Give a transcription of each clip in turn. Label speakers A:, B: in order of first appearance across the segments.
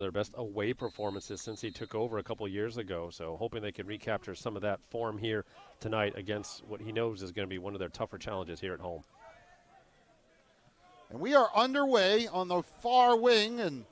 A: their best away performances since he took over a couple years ago. So hoping they can recapture some of that form here tonight against what he knows is going to be one of their tougher challenges here at home.
B: And we are underway on the far wing, and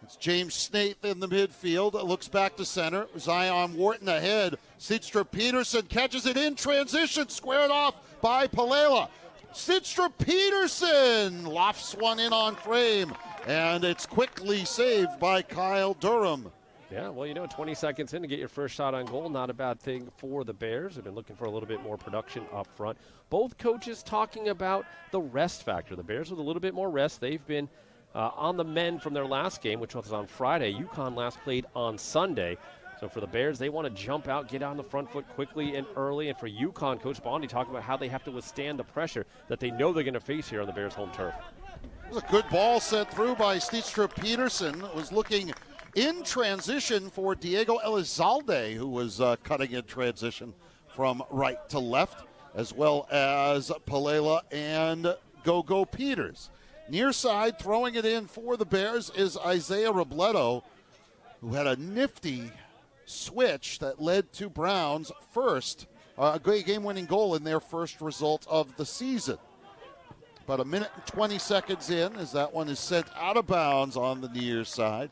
B: it's James Snaith in the midfield. It looks back to center. Zion Wharton ahead. Sidstrup Peterson catches it in transition, squared off by Palela. Sidstrup Peterson lofts one in on frame, and it's quickly saved by Kyle Durham.
A: Yeah, well, 20 seconds in to get your first shot on goal, not a bad thing for the Bears. They've been looking for a little bit more production up front. Both coaches talking about the rest factor. The Bears with a little bit more rest. They've been on the mend from their last game, which was on Friday. UConn last played on Sunday. So for the Bears, they want to jump out, get on the front foot quickly and early. And for UConn, Coach Bondi talking about how they have to withstand the pressure that they know they're going to face here on the Bears' home turf.
B: It was a good ball sent through by Sidstrup Peterson. It was looking in transition for Diego Elizalde, who was cutting in transition from right to left, as well as Palela and Go-Go Peters. Near side, throwing it in for the Bears is Isaiah Robledo, who had a nifty switch that led to Brown's first game-winning goal in their first result of the season. About a minute and 20 seconds in as that one is sent out of bounds on the near side.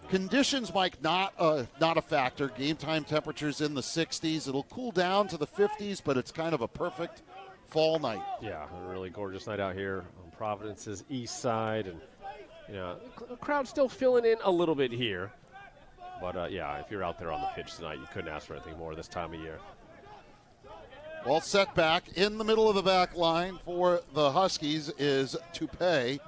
B: Conditions, Mike, not a factor. Game time temperatures in the 60s. It'll cool down to the 50s, but it's kind of a perfect fall night.
A: Yeah, a really gorgeous night out here on Providence's east side. And, the crowd's still filling in a little bit here. But, if you're out there on the pitch tonight, you couldn't ask for anything more this time of year.
B: Well, set back in the middle of the back line for the Huskies is Tupai,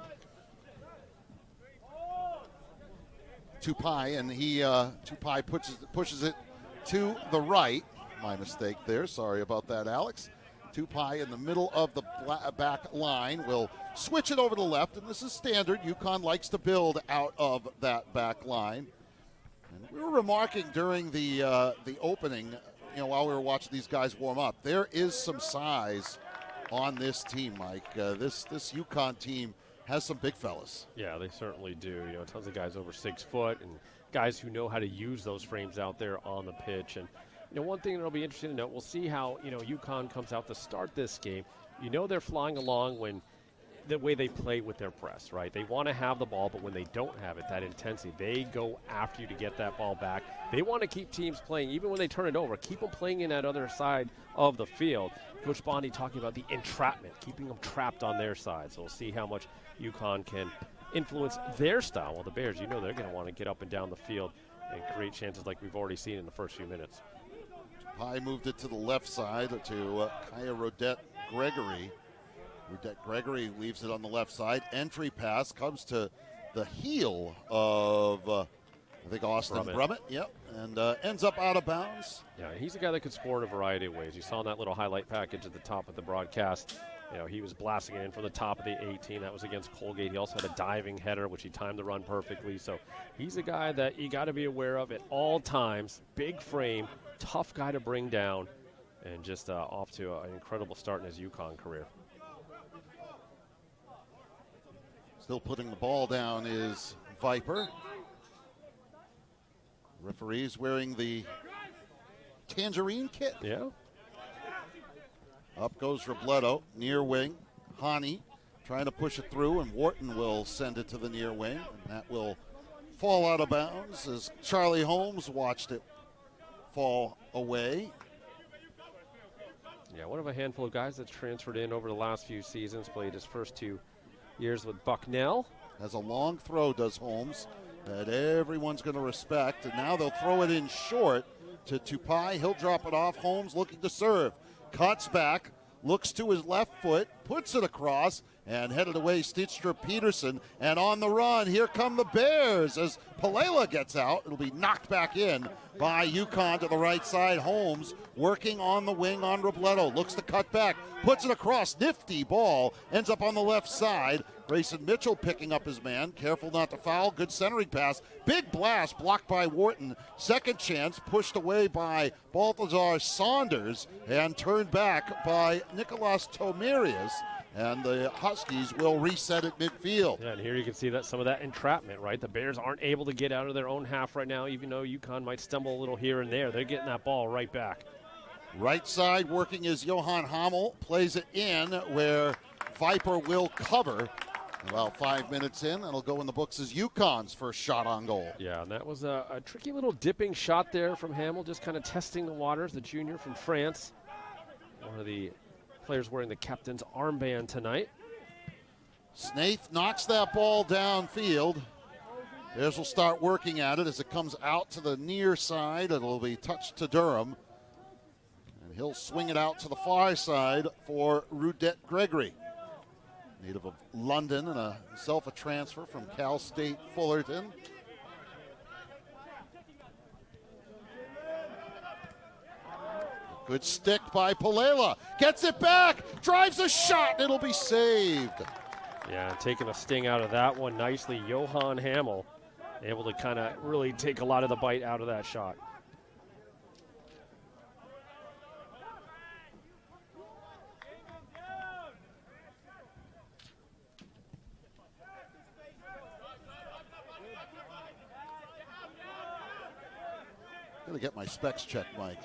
B: and Tupai pushes it to the right. My mistake there. Sorry about that, Alex. Tupai in the middle of the back line will switch it over to the left, and this is standard. UConn likes to build out of that back line. And we were remarking during the opening, while we were watching these guys warm up, there is some size on this team, Mike. This UConn team has some big fellas.
A: Yeah, they certainly do. Tons of guys over 6 foot and guys who know how to use those frames out there on the pitch. And, one thing that'll be interesting to note, we'll see how, UConn comes out to start this game. They're flying along when the way they play with their press, right? They want to have the ball, but when they don't have it, that intensity, they go after you to get that ball back. They want to keep teams playing, even when they turn it over, keep them playing in that other side of the field. Coach Bondi talking about the entrapment, keeping them trapped on their side. So we'll see how much UConn can influence their style. While the Bears, they're going to want to get up and down the field and create chances like we've already seen in the first few minutes.
B: Pai moved it to the left side to Kaya Rodette Gregory. Rodette Gregory leaves it on the left side. Entry pass comes to the heel of, I think, Austin Brummett. Yep, and ends up out of bounds.
A: Yeah, he's a guy that could score in a variety of ways. You saw in that little highlight package at the top of the broadcast. He was blasting it in from the top of the 18. That was against Colgate. He also had a diving header, which he timed the run perfectly. So he's a guy that you got to be aware of at all times. Big frame, tough guy to bring down, and just off to an incredible start in his UConn career.
B: Still putting the ball down is Viper. Referee's wearing the tangerine kit.
A: Yeah.
B: Up goes Robledo, near wing. Hani trying to push it through, and Wharton will send it to the near wing. And that will fall out of bounds as Charlie Holmes watched it fall away.
A: Yeah, one of a handful of guys that's transferred in over the last few seasons, played his first 2 years with Bucknell.
B: Has a long throw, does Holmes, that everyone's going to respect. And now they'll throw it in short to Tupai. He'll drop it off. Holmes looking to serve. Cuts back, looks to his left foot, puts it across, and headed away Sidstrup Peterson. And on the run, here come the Bears as Palela gets out. It'll be knocked back in by UConn to the right side. Holmes working on the wing on Robledo. Looks to cut back, puts it across. Nifty ball, ends up on the left side. Grayson Mitchell picking up his man. Careful not to foul. Good centering pass. Big blast blocked by Wharton. Second chance pushed away by Balthazar Saunders and turned back by Nicolas Tomirius. and the Huskies will reset at midfield.
A: Yeah, and here you can see that some of that entrapment, right? The Bears aren't able to get out of their own half right now, even though UConn might stumble a little here and there. They're getting that ball right back.
B: Right side working is Johan Hamel, plays it in where Viper will cover. About 5 minutes in, that'll go in the books as UConn's first shot on goal.
A: Yeah, and that was a tricky little dipping shot there from Hamel, just kind of testing the waters, the junior from France. One of the players wearing the captain's armband tonight.
B: Snaith knocks that ball downfield. Bears will start working at it as it comes out to the near side. It'll be touched to Durham. And he'll swing it out to the far side for Rudette Gregory. Native of London and himself a transfer from Cal State Fullerton. Good stick by Palela. Gets it back, drives a shot, it'll be saved.
A: Yeah, taking a sting out of that one nicely. Johan Hamel able to kind of really take a lot of the bite out of that shot.
B: Gonna get my specs checked, Mike.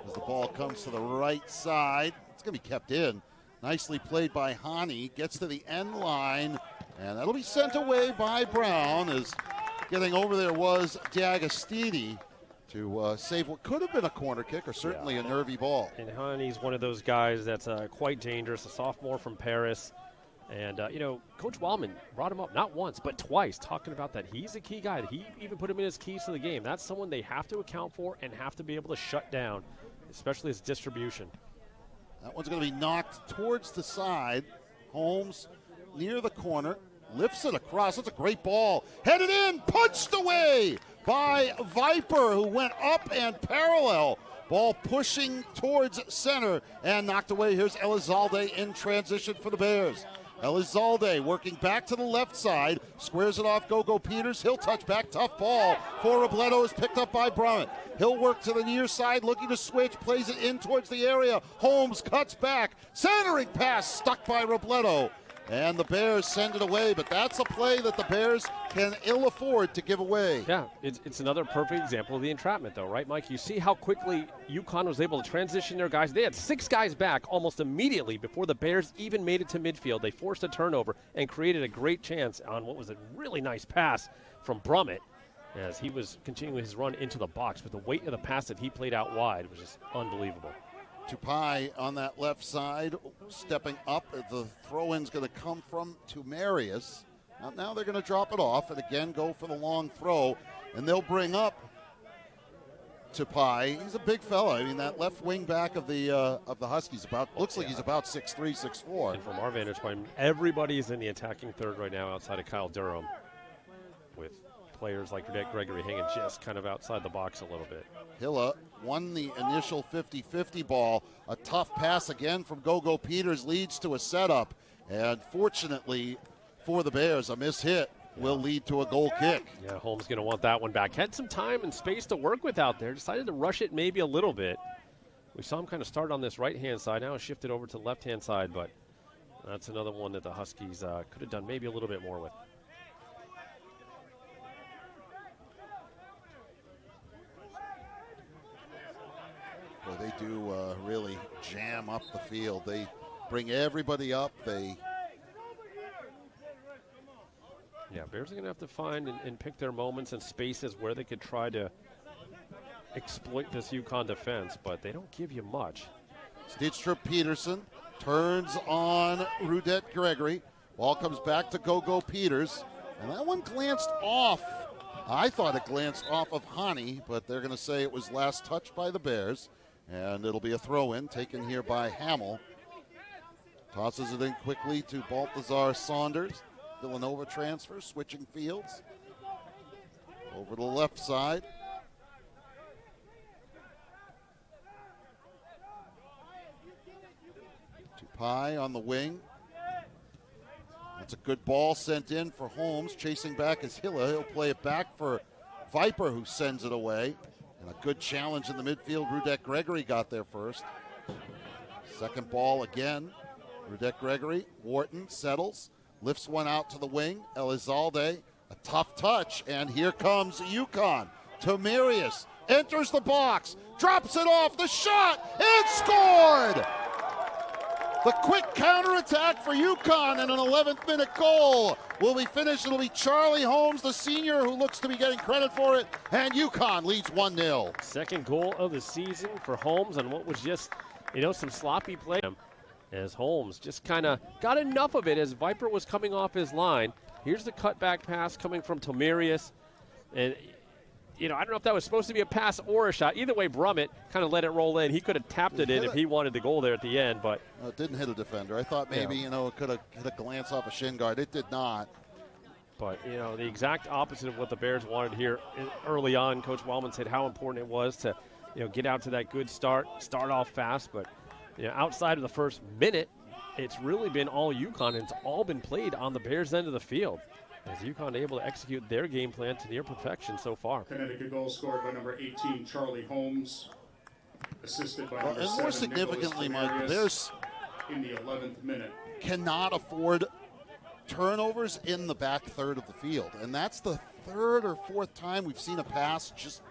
B: As the ball comes to the right side, it's gonna be kept in. Nicely played by Hani, gets to the end line, and that'll be sent away by Brown as getting over there was D'Agostini to save what could have been a corner kick or certainly a nervy ball.
A: And Hani's one of those guys that's quite dangerous, a sophomore from Paris. And, Coach Wildman brought him up not once, but twice, talking about that he's a key guy. He even put him in his keys to the game. That's someone they have to account for and have to be able to shut down, especially his distribution.
B: That one's going to be knocked towards the side. Holmes near the corner, lifts it across. That's a great ball. Headed in, punched away by Viper, who went up and parallel. Ball pushing towards center and knocked away. Here's Elizalde in transition for the Bears. Elizalde working back to the left side, squares it off Gogo Peters. He'll touch back, tough ball for Robledo, is picked up by Brummett. He'll work to the near side, looking to switch, plays it in towards the area. Holmes cuts back, centering pass stuck by Robledo. And the Bears send it away, but that's a play that the Bears can ill afford to give away.
A: Yeah, it's another perfect example of the entrapment, though, right, Mike? You see how quickly UConn was able to transition their guys. They had 6 guys back almost immediately before the Bears even made it to midfield. They forced a turnover and created a great chance on what was a really nice pass from Brummett as he was continuing his run into the box. But the weight of the pass that he played out wide was just unbelievable.
B: Tupai on that left side, stepping up. The throw-in's going to come from Tumarius. Now they're going to drop it off and again go for the long throw, and they'll bring up Tupai. He's a big fella. I mean, that left wing back of the Huskies looks like he's about 6'3", 6'4".
A: And from our vantage point, everybody's in the attacking third right now outside of Kyle Durham, with players like Rudette Gregory hanging just kind of outside the box a little bit.
B: Hilla won the initial 50-50 ball. A tough pass again from Gogo Peters leads to a setup. And fortunately for the Bears, a missed hit will lead to a goal kick.
A: Yeah, Holmes going to want that one back. Had some time and space to work with out there. Decided to rush it maybe a little bit. We saw him kind of start on this right-hand side. Now shifted over to the left-hand side, but that's another one that the Huskies could have done maybe a little bit more with.
B: Well, they do really jam up the field. They bring everybody up.
A: Yeah, Bears are going to have to find and pick their moments and spaces where they could try to exploit this UConn defense, but they don't give you much.
B: Stidstrup Peterson turns on Rudette Gregory. Ball comes back to Gogo Peters, and that one glanced off. I thought it glanced off of Hani, but they're going to say it was last touched by the Bears. And it'll be a throw-in taken here by Hamel. Tosses it in quickly to Baltazar Saunders. Villanova transfer, switching fields. Over to the left side. Tupai on the wing. That's a good ball sent in for Holmes. Chasing back is Hilla. He'll play it back for Viper, who sends it away. And a good challenge in the midfield. Rudette Gregory got there first. Second ball again Rudek Gregory, Wharton settles, lifts one out to the wing. Elizalde, a tough touch, and here comes UConn. Tomirius enters the box, drops it off, the shot, and scored! The quick counterattack for UConn and an 11th minute goal will be finished. It'll be Charlie Holmes, the senior, who looks to be getting credit for it, and UConn leads 1-0.
A: Second goal of the season for Holmes on what was just, some sloppy play. As Holmes just kind of got enough of it as Viper was coming off his line. Here's the cutback pass coming from Tomirius. And, I don't know if that was supposed to be a pass or a shot. Either way, Brummett kind of let it roll in. He could have tapped it in if he wanted the goal there at the end, but
B: it didn't hit a defender. I thought maybe, it could have hit a glance off a shin guard. It did not.
A: But, the exact opposite of what the Bears wanted here early on. Coach Wellman said how important it was to, get out to that good start off fast. But, outside of the first minute, it's really been all UConn, and it's all been played on the Bears' end of the field. As UConn able to execute their game plan to near perfection so far.
C: Connecticut goal scored by number 18, Charlie Holmes, assisted by number 7,
B: and more significantly, Mike, the Bears
C: in the 11th minute
B: cannot afford turnovers in the back third of the field, and that's the third or fourth time we've seen a pass just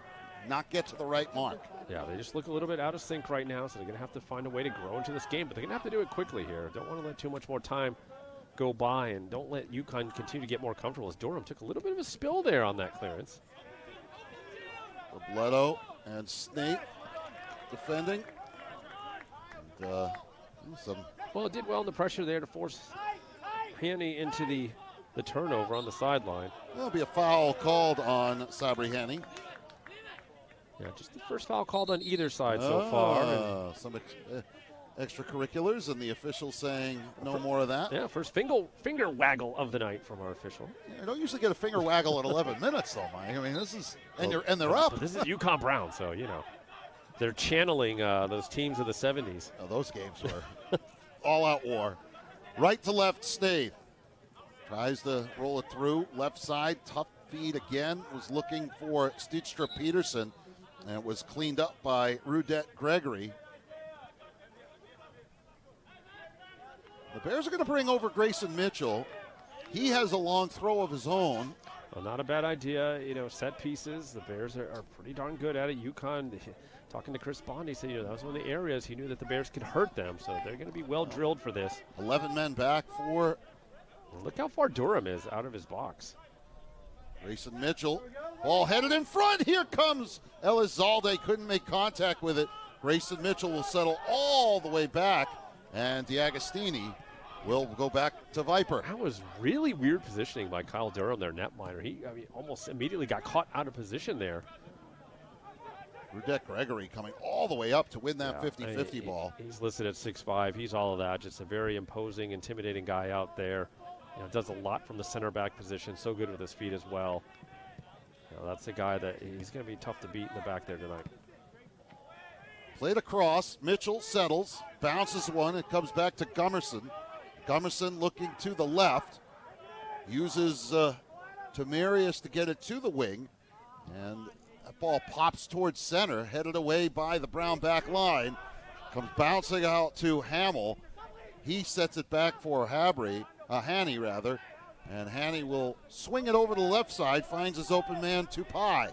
B: not get to the right mark.
A: Yeah, they just look a little bit out of sync right now, so they're going to have to find a way to grow into this game, but they're going to have to do it quickly here. Don't want to let too much more time go by, and don't let UConn continue to get more comfortable as Durham took a little bit of a spill there on that clearance.
B: Robledo and Snape defending. And,
A: well, it did well in the pressure there to force Haney into the turnover on the sideline.
B: There'll be a foul called on Sabri Haney.
A: Yeah, just the first foul called on either side so far.
B: Some extracurriculars, and the official saying no more of that.
A: Yeah, first finger waggle of the night from our official.
B: You don't usually get a finger waggle at 11 minutes, though, Mike. I mean, this is they're up.
A: But this is UConn Brown, so they're channeling those teams of the 70s.
B: Oh, those games were all-out war. Right to left, Snaith tries to roll it through. Left side, tough feed again. Was looking for Stichtra Peterson, and it was cleaned up by Rudek Gregory. The Bears are going to bring over Grayson Mitchell. He has a long throw of his own.
A: Well, not a bad idea. Set pieces. The Bears are pretty darn good at it. UConn, talking to Chris Bond, he said that was one of the areas he knew that the Bears could hurt them. So they're going to be well drilled for this.
B: 11 men back for.
A: Look how far Durham is out of his box.
B: Grayson Mitchell, ball headed in front. Here comes Elizalde. Couldn't make contact with it. Grayson Mitchell will settle all the way back, and DiAgostini will go back to Viper.
A: That was really weird positioning by Kyle Durham, their netminder. He almost immediately got caught out of position there.
B: Rudek Gregory coming all the way up to win that 50-50 ball.
A: He's listed at 6'5". He's all of that. Just a very imposing, intimidating guy out there. Does a lot from the center back position. So good with his feet as well. That's a guy that he's going to be tough to beat in the back there tonight.
B: Played across. Mitchell settles, bounces one. It comes back to Gummerson. Gummerson looking to the left. Uses Tomirius to get it to the wing. And that ball pops towards center, headed away by the Brown back line. Comes bouncing out to Hamill. He sets it back for Haney, and Haney will swing it over to the left side, finds his open man, Tupai.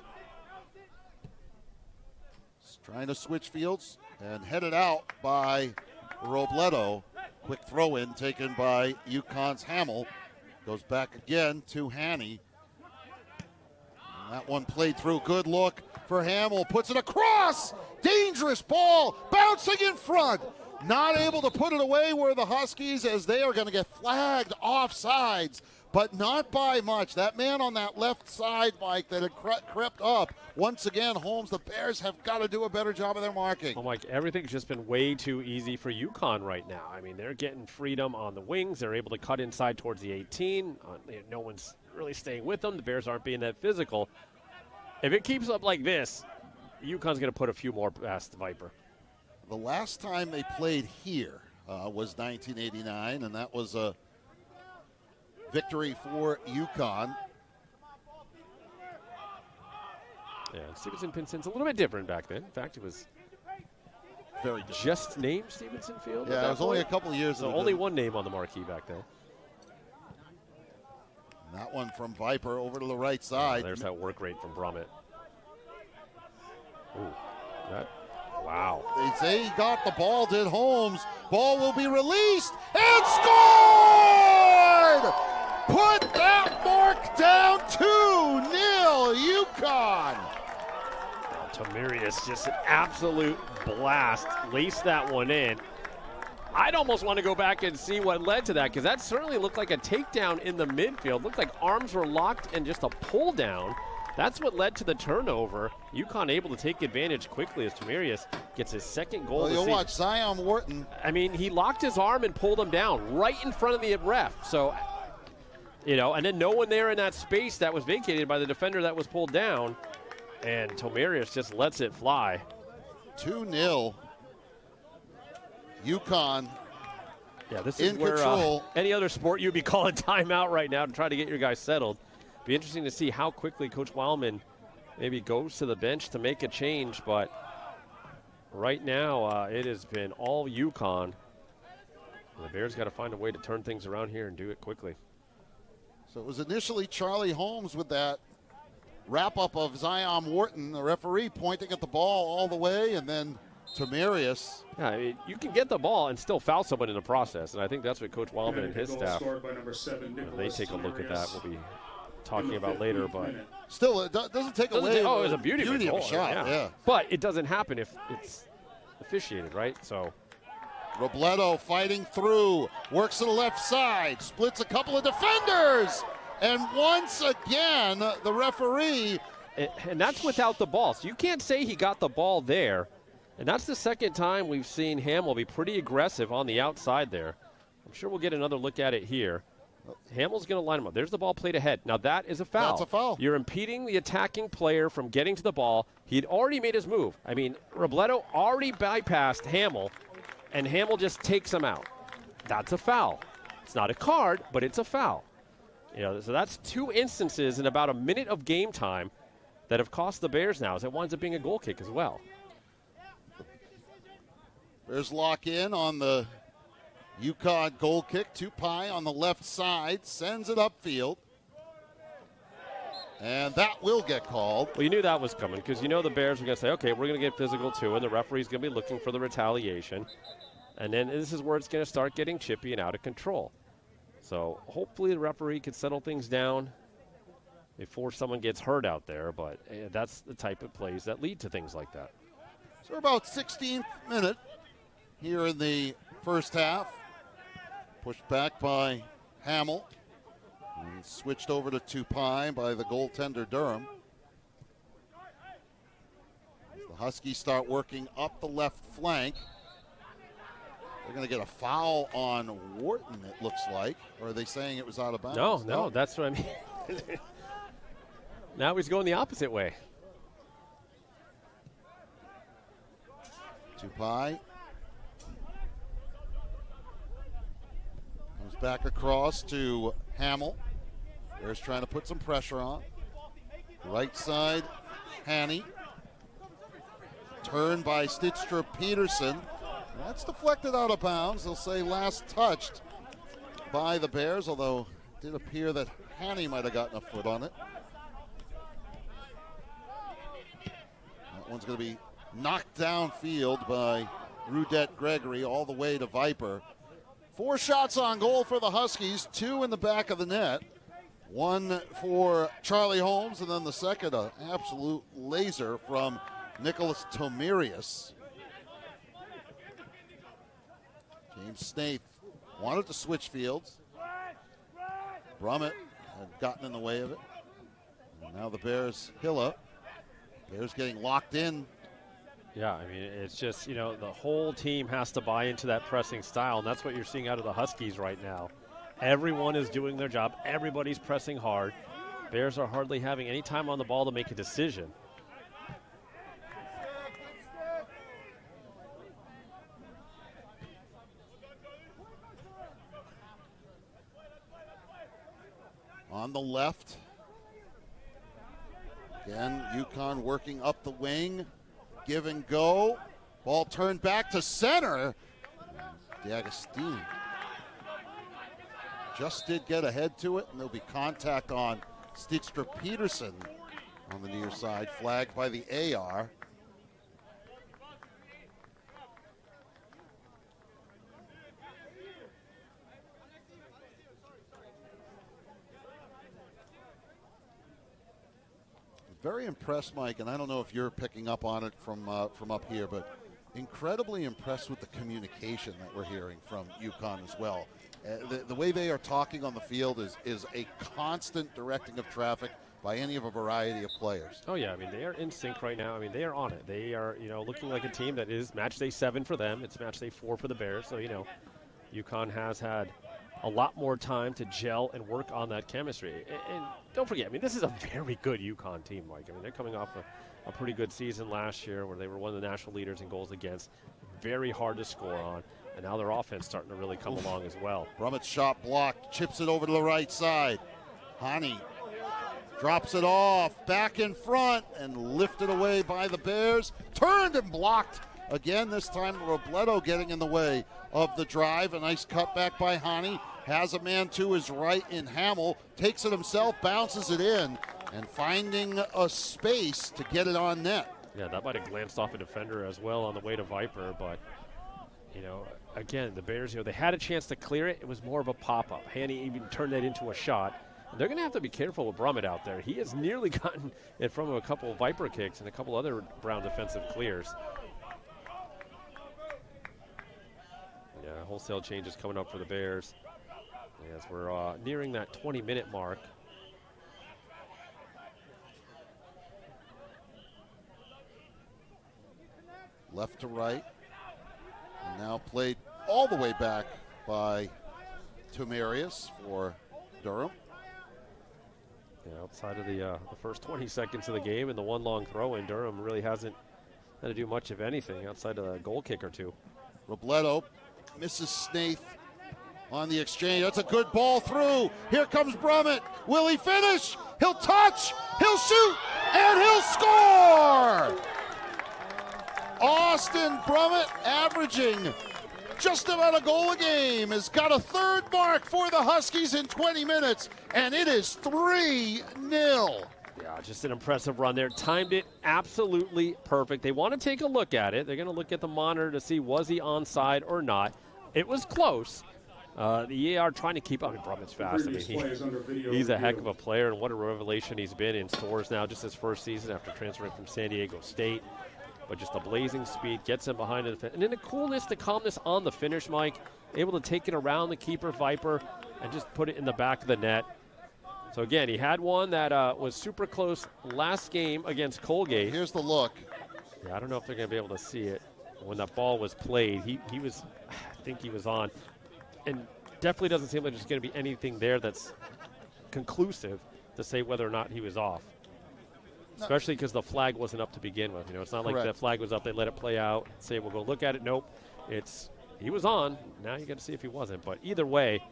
B: He's trying to switch fields and headed out by Robledo. Quick throw in taken by UConn's Hamill. Goes back again to Haney. And that one played through. Good look for Hamill. Puts it across. Dangerous ball. Bouncing in front. Not able to put it away were the Huskies, as they are going to get flagged offsides, but not by much. That man on that left side, Mike, that had crept up. Once again, Holmes, the Bears have got to do a better job of their marking.
A: Well, Mike, everything's just been way too easy for UConn right now. I mean, they're getting freedom on the wings. They're able to cut inside towards the 18. No one's really staying with them. The Bears aren't being that physical. If it keeps up like this, UConn's going to put a few more past the Viper.
B: The last time they played here was 1989, and that was a victory for UConn.
A: Yeah, Stevenson Pinson's a little bit different back then. In fact, it was
B: very good.
A: Just named Stevenson Field?
B: Yeah, it was only a couple of years
A: ago.
B: ago.
A: Only one name on the marquee back then.
B: And that one from Viper over to the right side.
A: There's that work rate from Brummett. Ooh, wow.
B: They say he got the ball, did Holmes. Ball will be released and scored! Put that mark down, 2-0 UConn.
A: Tomirius, just an absolute blast. Laced that one in. I'd almost want to go back and see what led to that, because that certainly looked like a takedown in the midfield. Looked like arms were locked and just a pull down. That's what led to the turnover. UConn able to take advantage quickly as Tomirius gets his second goal.
B: Well, you'll watch Zion Wharton.
A: I mean, he locked his arm and pulled him down right in front of the ref. So, you know, and then no one there in that space that was vacated by the defender that was pulled down. And Tomirius just lets it fly.
B: 2-0. UConn.
A: Yeah, this is
B: in
A: where
B: control.
A: Any other sport you'd be calling timeout right now to try to get your guys settled. Be interesting to see how quickly Coach Wildman maybe goes to the bench to make a change, but right now it has been all UConn. The Bears got to find a way to turn things around here and do it quickly.
B: So it was initially Charlie Holmes with that wrap-up of Zion Wharton, the referee pointing at the ball all the way, and then Tomirius.
A: Yeah, I mean, you can get the ball and still foul someone in the process, and I think that's what Coach Wildman and his staff, they take a look at that. We'll be talking about later, but
B: still, it doesn't take away.
A: Oh, it was a beauty
B: of a shot. Yeah.
A: But it doesn't happen if it's officiated, right? So
B: Robledo fighting through, works to the left side, splits a couple of defenders, and once again the referee.
A: And that's without the ball, so you can't say he got the ball there. And that's the second time we've seen Hamill be pretty aggressive on the outside there. I'm sure we'll get another look at it here. Hamill's going to line him up. There's the ball played ahead. Now that is a foul.
B: That's a foul.
A: You're impeding the attacking player from getting to the ball. He'd already made his move. I mean, Robledo already bypassed Hamill, and Hamill just takes him out. That's a foul. It's not a card, but it's a foul. You know, so that's two instances in about a minute of game time that have cost the Bears now, as it winds up being a goal kick as well.
B: Bears lock in on the UConn goal kick. Tupai on the left side sends it upfield. And that will get called.
A: Well, you knew that was coming because you know the Bears were going to say, okay, we're going to get physical too, and the referee's going to be looking for the retaliation. And then this is where it's going to start getting chippy and out of control. So hopefully the referee can settle things down before someone gets hurt out there, but that's the type of plays that lead to things like that.
B: So we're about 16th minute here in the first half. Pushed back by Hamill. And switched over to Tupai by the goaltender Durham. As the Huskies start working up the left flank. They're going to get a foul on Wharton, it looks like. Or are they saying it was out of bounds?
A: No, that's what I mean. Now he's going the opposite way.
B: Tupai comes back across to Hamill. Bears trying to put some pressure on. Right side, Hanny. Turned by Stidstra Peterson. That's deflected out of bounds. They'll say last touched by the Bears, although it did appear that Hanny might have gotten a foot on it. That one's going to be knocked downfield by Rudette Gregory all the way to Viper. 4 shots on goal for the Huskies, 2 in the back of the net. 1 for Charlie Holmes, and then the second, an absolute laser from Nicholas Tomirius. James Snaith wanted to switch fields. Brummett had gotten in the way of it. And now the Bears, Hilla. Bears getting locked in.
A: Yeah, I mean, it's just, you know, the whole team has to buy into that pressing style, and that's what you're seeing out of the Huskies right now. Everyone is doing their job. Everybody's pressing hard. Bears are hardly having any time on the ball to make a decision.
B: On the left. Again, UConn working up the wing. Give and go. Ball turned back to center. D'Agostini just did get ahead to it, and there'll be contact on Stidstra Peterson on the near side, flagged by the AR. Very impressed, Mike, and I don't know if you're picking up on it from up here, but incredibly impressed with the communication that we're hearing from UConn as well. The way they are talking on the field is a constant directing of traffic by any of a variety of players.
A: Oh, yeah. I mean, they are in sync right now. I mean, they are on it. They are, looking like a team that is match day 7 for them. It's match day 4 for the Bears. So, UConn has had a lot more time to gel and work on that chemistry. And don't forget, I mean, this is a very good UConn team, Mike. I mean, they're coming off a pretty good season last year where they were one of the national leaders in goals against. Very hard to score on. And now their offense starting to really come along as well.
B: Brummett's shot blocked, chips it over to the right side. Hani drops it off, back in front, and lifted away by the Bears. Turned and blocked again, this time Robledo getting in the way of the drive. A nice cutback by Hani. Has a man to his right in Hamill. Takes it himself, bounces it in, and finding a space to get it on net.
A: Yeah, that might have glanced off a defender as well on the way to Viper, but, again, the Bears, they had a chance to clear it. It was more of a pop-up. Hani even turned that into a shot. And they're going to have to be careful with Brummett out there. He has nearly gotten it from a couple of Viper kicks and a couple other Brown defensive clears. Yeah, wholesale changes coming up for the Bears as we're nearing that 20-minute mark.
B: Left to right. And now played all the way back by Tomarius for Durham.
A: Yeah, outside of the first 20 seconds of the game and the one long throw in, Durham really hasn't had to do much of anything outside of a goal kick or two.
B: Robledo misses Snaith on the exchange. That's a good ball through. Here comes Brummett. Will he finish? He'll touch, he'll shoot, and he'll score! Austin Brummett, averaging just about a goal a game, has got a third mark for the Huskies in 20 minutes, and it is 3-0.
A: Yeah, just an impressive run there. Timed it absolutely perfect. They want to take a look at it. They're going to look at the monitor to see was he onside or not. It was close. The EAR trying to keep up. Brummett's fast. I mean, he's a heck of a player, and what a revelation he's been in stores now, just his first season after transferring from San Diego State. But just a blazing speed, gets him behind the and then the coolness, the calmness on the finish, Mike. Able to take it around the keeper, Viper, and just put it in the back of the net. So, again, he had one that was super close last game against Colgate.
B: Here's the look.
A: Yeah, I don't know if they're going to be able to see it. When that ball was played, he was, I think he was on. And definitely doesn't seem like there's going to be anything there that's conclusive to say whether or not he was off. Especially because the flag wasn't up to begin with. It's not like the flag was up, they let it play out, say we'll go look at it. Nope. He was on. Now you got to see if he wasn't. But either way,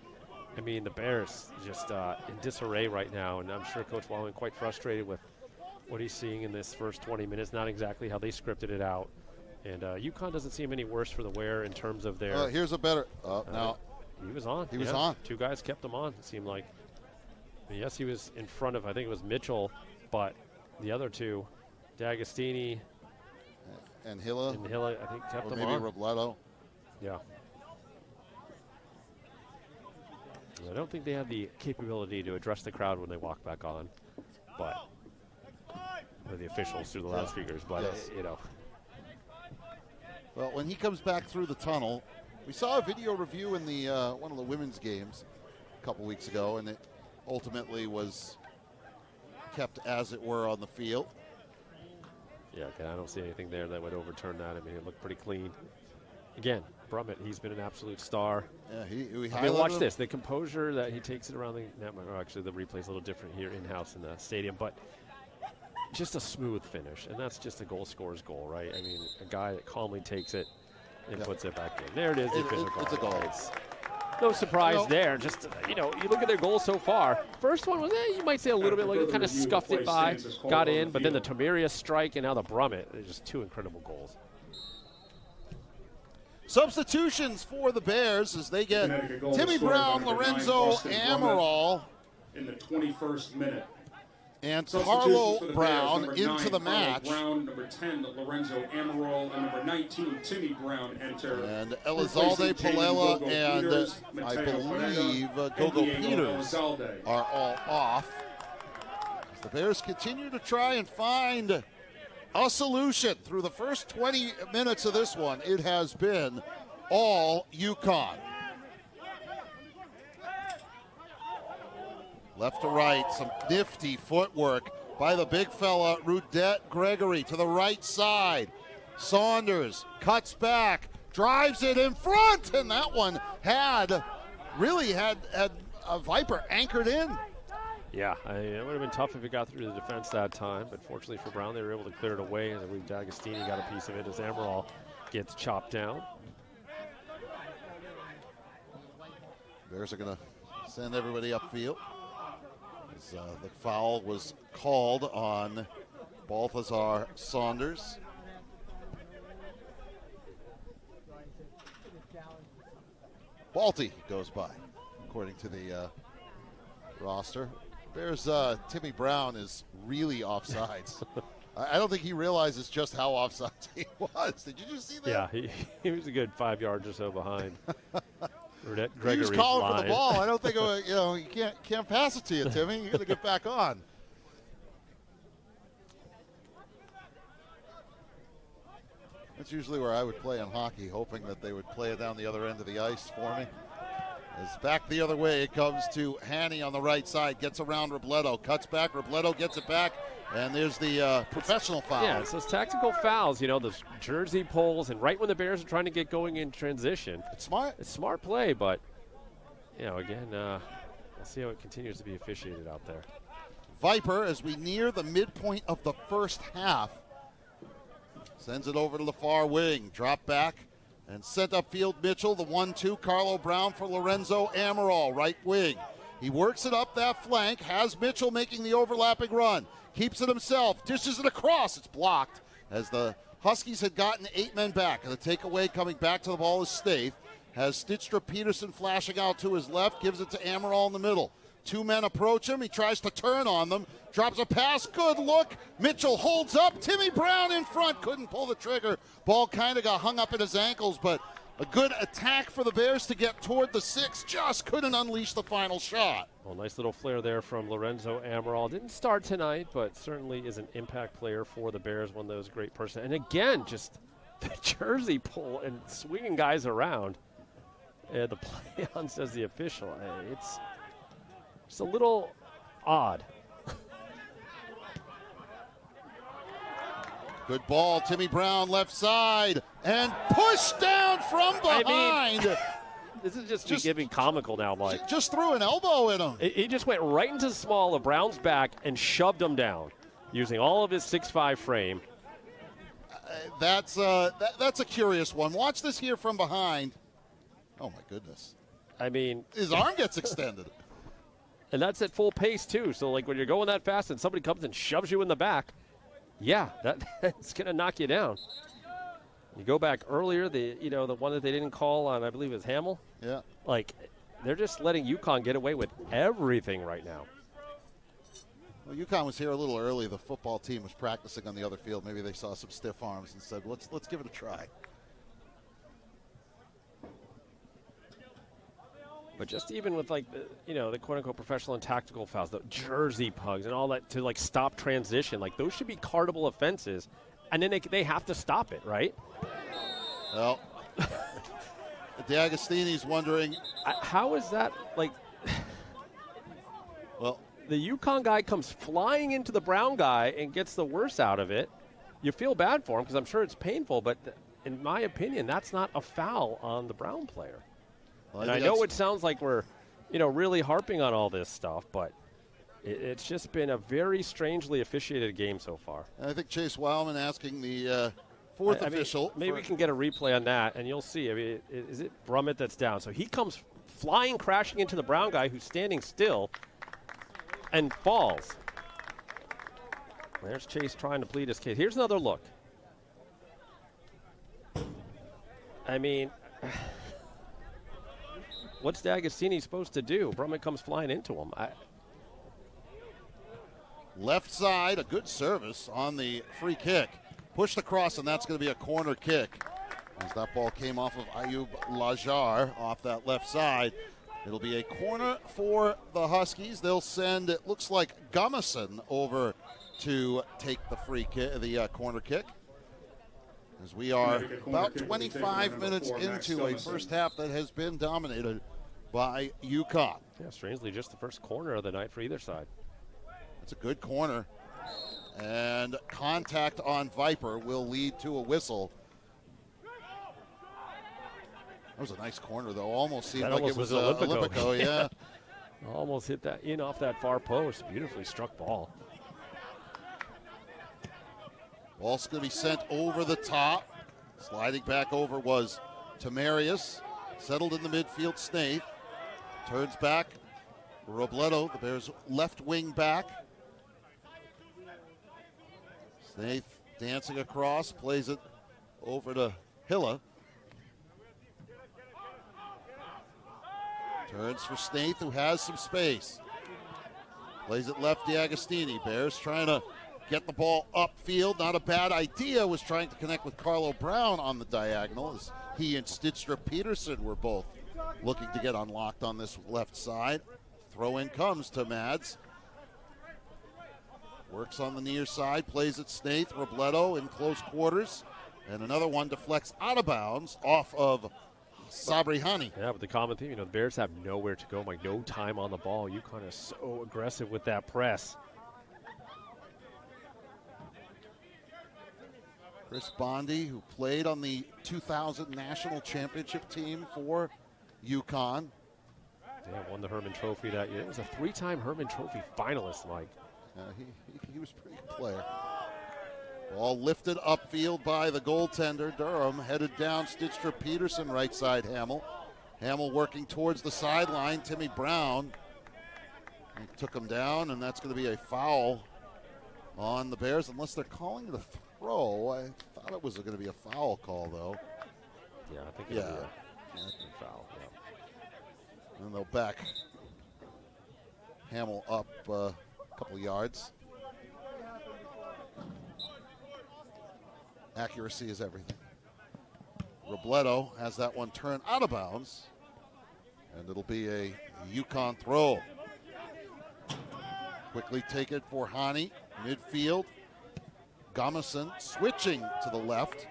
A: I mean, the Bears just in disarray right now, and I'm sure Coach Wallman quite frustrated with what he's seeing in this first 20 minutes. Not exactly how they scripted it out. And UConn doesn't seem any worse for the wear in terms of their.
B: Here's a better. Now
A: he was on.
B: He was on.
A: Two guys kept him on. It seemed like. And yes, he was in front of. I think it was Mitchell, but the other two, D'Agostini
B: and Hilla,
A: I think kept them
B: maybe
A: on.
B: Robledo.
A: Yeah. I don't think they have the capability to address the crowd when they walk back on, but or the officials through the loudspeakers. But
B: Well, when he comes back through the tunnel, we saw a video review in the one of the women's games a couple weeks ago, and it ultimately was kept as it were on the field.
A: Yeah, I don't see anything there that would overturn that. I mean, it looked pretty clean. Again, Brummett, he's been an absolute star.
B: Yeah,
A: watch this. The composure that he takes it around the net. Actually, the replay's a little different here in-house in the stadium, but just a smooth finish, and that's just a goal scorer's goal, right? I mean, a guy that calmly takes it and puts it back in. There it is.
B: It's a goal.
A: No surprise there. Just, you look at their goals so far. First one was, you might say a little bit like kind of scuffed it by, got in, but then the Tomarius strike and now the Brummett. They're just two incredible goals.
B: Substitutions for the Bears as they get
C: Connecticut goal
B: Timmy
C: scored
B: Brown,
C: by number 9,
B: Lorenzo
C: Austin
B: Amaral,
C: in the 21st minute.
B: and
C: Substitutions
B: Carlo
C: for the
B: Brown
C: Bears, number
B: into
C: 9,
B: the
C: Carlo
B: match.
C: Brown, number 10, Lorenzo Amaral, and number 19, Timmy Brown enter.
B: And Elizalde Palela and I believe Gogo Peters are all off. As the Bears continue to try and find a solution through the first 20 minutes of this one. It has been all UConn. Left to right, some nifty footwork by the big fella, Rudette Gregory, to the right side. Saunders cuts back, drives it in front, and that one had a Viper anchored in.
A: Yeah, it would have been tough if it got through the defense that time, but fortunately for Brown, they were able to clear it away, and I believe D'Agostini got a piece of it as Amaral gets chopped down.
B: Bears are going to send everybody upfield. The foul was called on Balthazar Saunders. Balti goes by, according to the roster. Bears Timmy Brown is really offsides. I don't think he realizes just how offsides he was. Did you just see that?
A: Yeah, he was a good 5 yards or so behind.
B: He was calling for the ball. I don't think you can't pass it to you, Timmy. You got to get back on. That's usually where I would play in hockey, hoping that they would play it down the other end of the ice for me. As back the other way, it comes to Hanny on the right side, gets around Robledo, cuts back, Robledo gets it back, and there's the professional foul.
A: Yeah, it's those tactical fouls, those jersey pulls, and right when the Bears are trying to get going in transition.
B: It's smart.
A: It's smart play, but, again, we'll see how it continues to be officiated out there.
B: Viper, as we near the midpoint of the first half, sends it over to the far wing, drop back, and sent upfield Mitchell, the 1-2, Carlo Brown for Lorenzo Amaral, right wing. He works it up that flank, has Mitchell making the overlapping run, keeps it himself, dishes it across, it's blocked, as the Huskies had gotten 8 men back, and the takeaway coming back to the ball is Stave, has Stitstra Peterson flashing out to his left, gives it to Amaral in the middle. 2 men approach him, he tries to turn on them, drops a pass, good look, Mitchell holds up, Timmy Brown in front, couldn't pull the trigger, ball kind of got hung up at his ankles, but a good attack for the Bears to get toward the 6, just couldn't unleash the final shot.
A: Well, nice little flare there from Lorenzo Amaral. Didn't start tonight, but certainly is an impact player for the Bears, one of those great person. And again, just the jersey pull and swinging guys around. The play on, says the official. It's a little odd.
B: Good ball, Timmy Brown left side, and pushed down from behind.
A: This is just getting comical now, Mike.
B: Just threw an elbow in him.
A: He just went right into the small of Brown's back and shoved him down, using all of his 6'5" frame.
B: That's a curious one. Watch this here from behind. Oh, my goodness.
A: I mean,
B: his arm gets extended.
A: And that's at full pace, too. So, when you're going that fast and somebody comes and shoves you in the back, yeah, that's going to knock you down. You go back earlier, the one that they didn't call on, I believe, is Hamill.
B: Yeah.
A: They're just letting UConn get away with everything right now.
B: Well, UConn was here a little early. The football team was practicing on the other field. Maybe they saw some stiff arms and said, let's give it a try.
A: But just even with the quote-unquote professional and tactical fouls, the jersey pugs and all that to stop transition, those should be cardable offenses, and then they have to stop it, right?
B: Well, D'Agostini's wondering
A: how is that
B: well,
A: the UConn guy comes flying into the Brown guy and gets the worst out of it. You feel bad for him because I'm sure it's painful, but in my opinion, that's not a foul on the Brown player. Well, and I know it sounds like we're, really harping on all this stuff, but it's just been a very strangely officiated game so far.
B: I think Chase Wildman asking the fourth official.
A: Maybe we can get a replay on that, and you'll see. I mean, is it Brummett that's down? So he comes flying, crashing into the Brown guy who's standing still and falls. There's Chase trying to plead his case. Here's another look. I mean, What's D'Agostini supposed to do? Brummett comes flying into him.
B: Left side, a good service on the free kick. Pushed across, and that's going to be a corner kick. As that ball came off of Ayub Lajar off that left side. It'll be a corner for the Huskies. They'll send, it looks like, Gummison over to take the free kick, the corner kick. As we are about 25 minutes into a first half that has been dominated by UConn.
A: Yeah, strangely, just the first corner of the night for either side.
B: It's a good corner. And contact on Viper will lead to a whistle. That was a nice corner, though. Almost seemed like it was Olympico, yeah.
A: Almost hit that in off that far post. Beautifully struck ball.
B: Ball's going to be sent over the top. Sliding back over was Tamarius. Settled in the midfield, Snaith. Turns back. Robledo, the Bears' left wing back. Snaith dancing across, plays it over to Hilla. Turns for Snaith, who has some space. Plays it left, D'Agostini. Bears trying to get the ball upfield. Not a bad idea. Was trying to connect with Carlo Brown on the diagonal, as he and Stitstra Peterson were both looking to get unlocked on this left side. Throw in comes to Mads. Works on the near side, plays it Snaith. Robledo in close quarters. And another one deflects out of bounds off of Sabrihani.
A: Yeah, but the common theme, the Bears have nowhere to go, like no time on the ball. UConn is so aggressive with that press.
B: Chris Bondi, who played on the 2000 national championship team for UConn.
A: Yeah, won the Herman Trophy that year. It was a three-time Herman Trophy finalist, Mike.
B: He was a pretty good player. Ball lifted upfield by the goaltender. Durham headed down. Stitstra Peterson, right side Hamill. Hamill working towards the sideline. Timmy Brown took him down, and that's going to be a foul on the Bears, unless they're calling it a throw. I thought it was going to be a foul call, though.
A: Yeah, I think it'll be a foul. Yeah.
B: And they'll back Hamill up a couple yards. Accuracy is everything. Robledo has that one turned out of bounds, and it'll be a UConn throw. Quickly take it for Hani, midfield. Gummison switching to the left,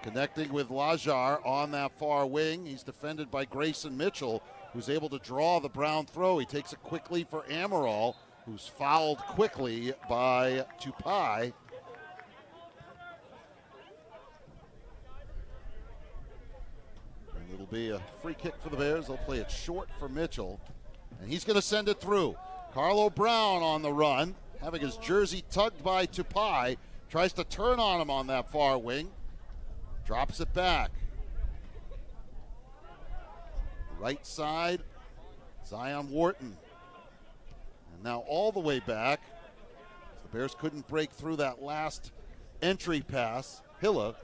B: connecting with Lajar on that far wing. He's defended by Grayson Mitchell, who's able to draw the Brown throw. He takes it quickly for Amaral, who's fouled quickly by Tupai. And it'll be a free kick for the Bears. They'll play it short for Mitchell, and he's going to send it through. Carlo Brown on the run, having his jersey tugged by Tupai. Tries to turn on him on that far wing. Drops it back. Right side, Zion Wharton. And now all the way back. The Bears couldn't break through that last entry pass. Hilla,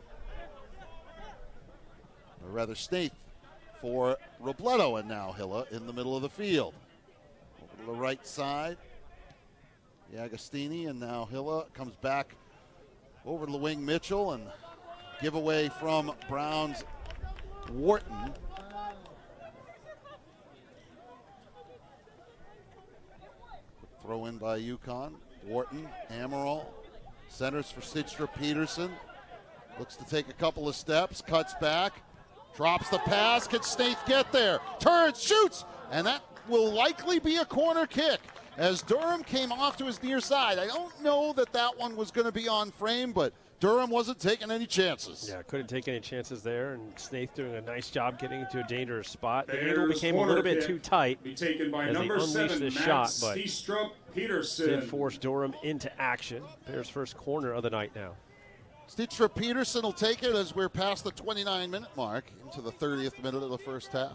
B: or rather Snaith for Robledo, and now Hilla in the middle of the field. Over to the right side, D'Agostini, and now Hilla comes back over to the wing, Mitchell, and giveaway from Brown's Wharton. Throw in by UConn. Wharton, Amaral, centers for Stitstra Peterson. Looks to take a couple of steps, cuts back, drops the pass. Can Snaith get there? Turns, shoots, and that will likely be a corner kick as Durham came off to his near side. I don't know that that one was going to be on frame, but Durham wasn't taking any chances.
A: Yeah, couldn't take any chances there, and Snaith doing a nice job getting into a dangerous spot. The angle became a little bit too tight
C: be taken by
A: as they
C: number
A: unleashed
C: 7,
A: this
C: Matt
A: shot, but
C: Peterson
A: did force Durham into action. Bears' first corner of the night now.
B: Stitstra Peterson will take it as we're past the 29-minute mark into the 30th minute of the first half.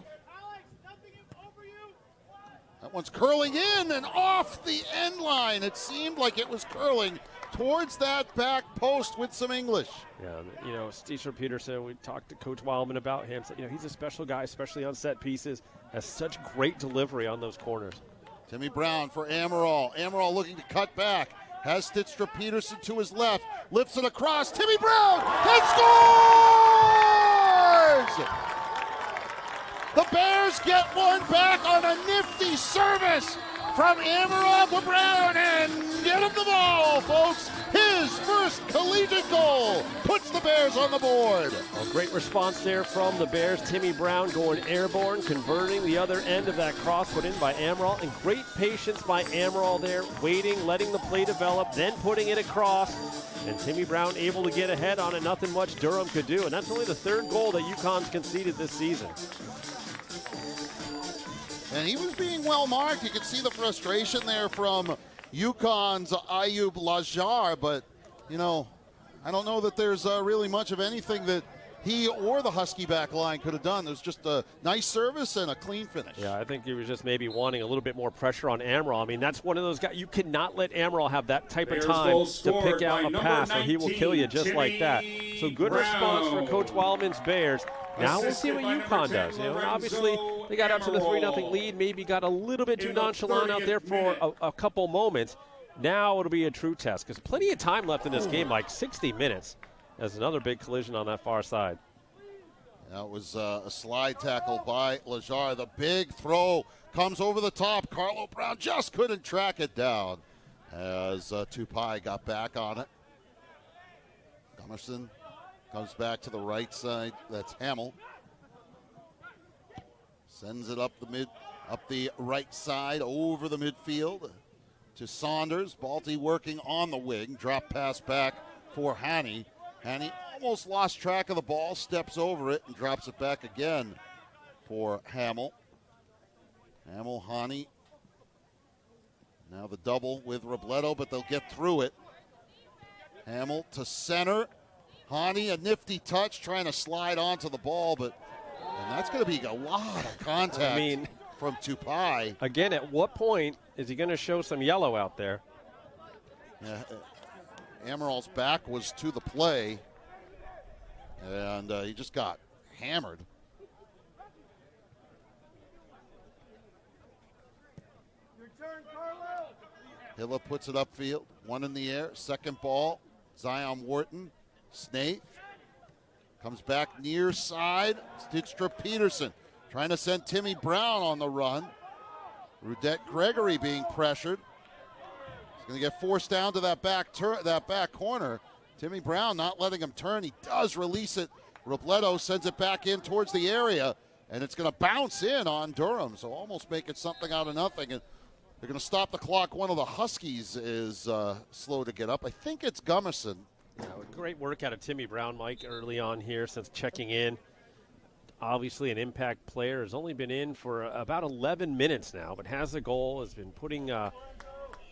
B: That one's curling in and off the end line. It seemed like it was curling towards that back post with some English.
A: Yeah, Steve Peterson, we talked to Coach Wildman about him. Said, he's a special guy, especially on set pieces. Has such great delivery on those corners.
B: Timmy Brown for Amaral. Amaral looking to cut back. Has Dykstra Peterson to his left. Lifts it across. Timmy Brown! And scores! The Bears get one back on a nifty service from Amaral to Brown, and get him the ball, folks. His first collegiate goal puts the Bears on the board.
A: Well, great response there from the Bears. Timmy Brown going airborne, converting the other end of that cross put in by Amaral, and great patience by Amaral there, waiting, letting the play develop, then putting it across, and Timmy Brown able to get ahead on it. Nothing much Durham could do, and that's only the third goal that UConn's conceded this season.
B: And he was being well marked. You could see the frustration there from UConn's Ayub Lajar, but, I don't know that there's really much of anything that he or the Husky back line could have done. There's just a nice service and a clean finish.
A: Yeah, I think he was just maybe wanting a little bit more pressure on Amaral. I mean, that's one of those guys. You cannot let Amaral have that type of time to pick out a pass, or he will kill you just like that. So good response for Coach Wildman's Bears. Now we'll see what UConn does. Obviously they got up to the 3-0 lead, maybe got a little bit too nonchalant out there for a couple moments. Now it'll be a true test because plenty of time left in this game, like 60 minutes. There's another big collision on that far side.
B: That was a slide tackle by Lajar. The big throw comes over the top. Carlo Brown just couldn't track it down as Tupai got back on it. Gummerson comes back to the right side. That's Hamill. Sends it up the right side over the midfield to Saunders. Balti working on the wing. Drop pass back for Haney. Haney almost lost track of the ball, steps over it and drops it back again for Hamill. Hamill, Haney. Now the double with Robledo, but they'll get through it. Hamill to center. Haney, a nifty touch, trying to slide onto the ball, and that's going to be a lot of contact from Tupai.
A: Again, at what point is he going to show some yellow out there?
B: Yeah, Amaral's back was to the play, and he just got hammered. Hilla puts it upfield, one in the air, second ball, Zion Wharton. Snaith comes back near side. Dykstra Peterson trying to send Timmy Brown on the run. Rudette Gregory being pressured. He's going to get forced down to that back corner. Timmy Brown not letting him turn. He does release it. Robledo sends it back in towards the area, and it's going to bounce in on Durham. So almost make it something out of nothing. And they're going to stop the clock. One of the Huskies is slow to get up. I think it's Gummerson.
A: Yeah, great work out of Timmy Brown, Mike, early on here since checking in. Obviously an impact player, has only been in for about 11 minutes now, but has a goal, has been putting a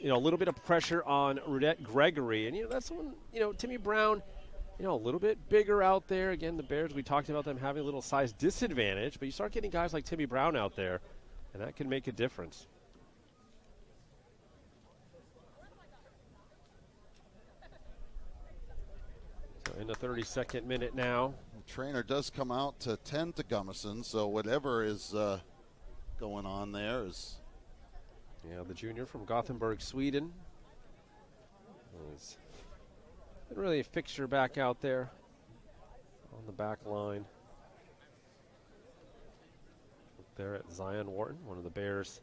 A: little bit of pressure on Rudette Gregory. And, that's when, Timmy Brown, a little bit bigger out there. Again, the Bears, we talked about them having a little size disadvantage, but you start getting guys like Timmy Brown out there, and that can make a difference. In the 32nd minute now.
B: The trainer does come out to tend to Gummerson, so whatever is going on there is...
A: Yeah, the junior from Gothenburg, Sweden. He's been really a fixture back out there on the back line. Look there at Zion Wharton, one of the Bears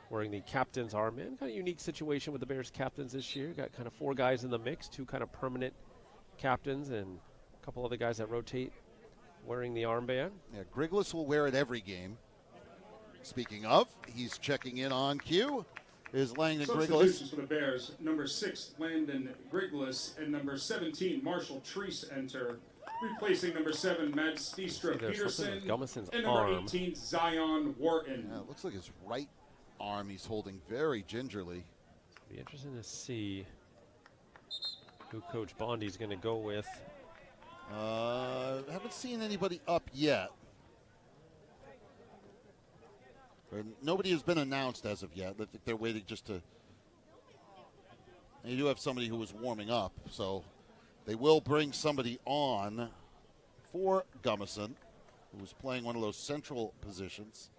A: wearing the captain's armband. Kind of unique situation with the Bears captains this year. Got kind of 4 guys in the mix, 2 kind of permanent captains and a couple other guys that rotate wearing the armband.
B: Yeah, Griglis will wear it every game. Speaking of, he's checking in on cue. Is Langdon Griglis.
C: Substitutions for the Bears. Number 6, Landon Griglis, and number 17, Marshall Treese enter. Replacing number 7, Mads Dykstra Peterson, and number 18, Zion Wharton.
B: Yeah, it looks like his right arm he's holding very gingerly.
A: It'll be interesting to see who Coach Bondi's going to go with.
B: Haven't seen anybody up yet. Nobody has been announced as of yet. I think they're waiting just to you do have somebody who was warming up, so they will bring somebody on for Gummison, who was playing one of those central positions.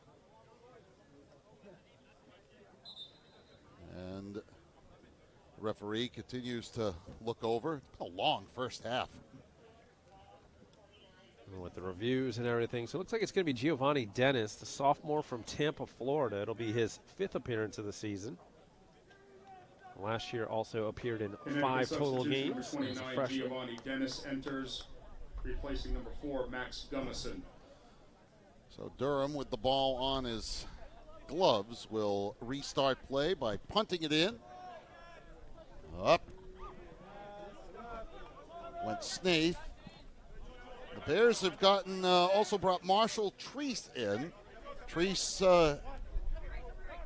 B: And the referee continues to look over. It's been a long first half.
A: With the reviews and everything. So it looks like it's going to be Giovanni Dennis, the sophomore from Tampa, Florida. It'll be his 5th appearance of the season. Last year also appeared in 5 total games.
C: Number 29, Giovanni Dennis enters, replacing number 4, Max Gummison.
B: So Durham, with the ball on his gloves, will restart play by punting it in. Up. Went Snaith. The Bears have gotten, also brought Marshall Treese in. Treese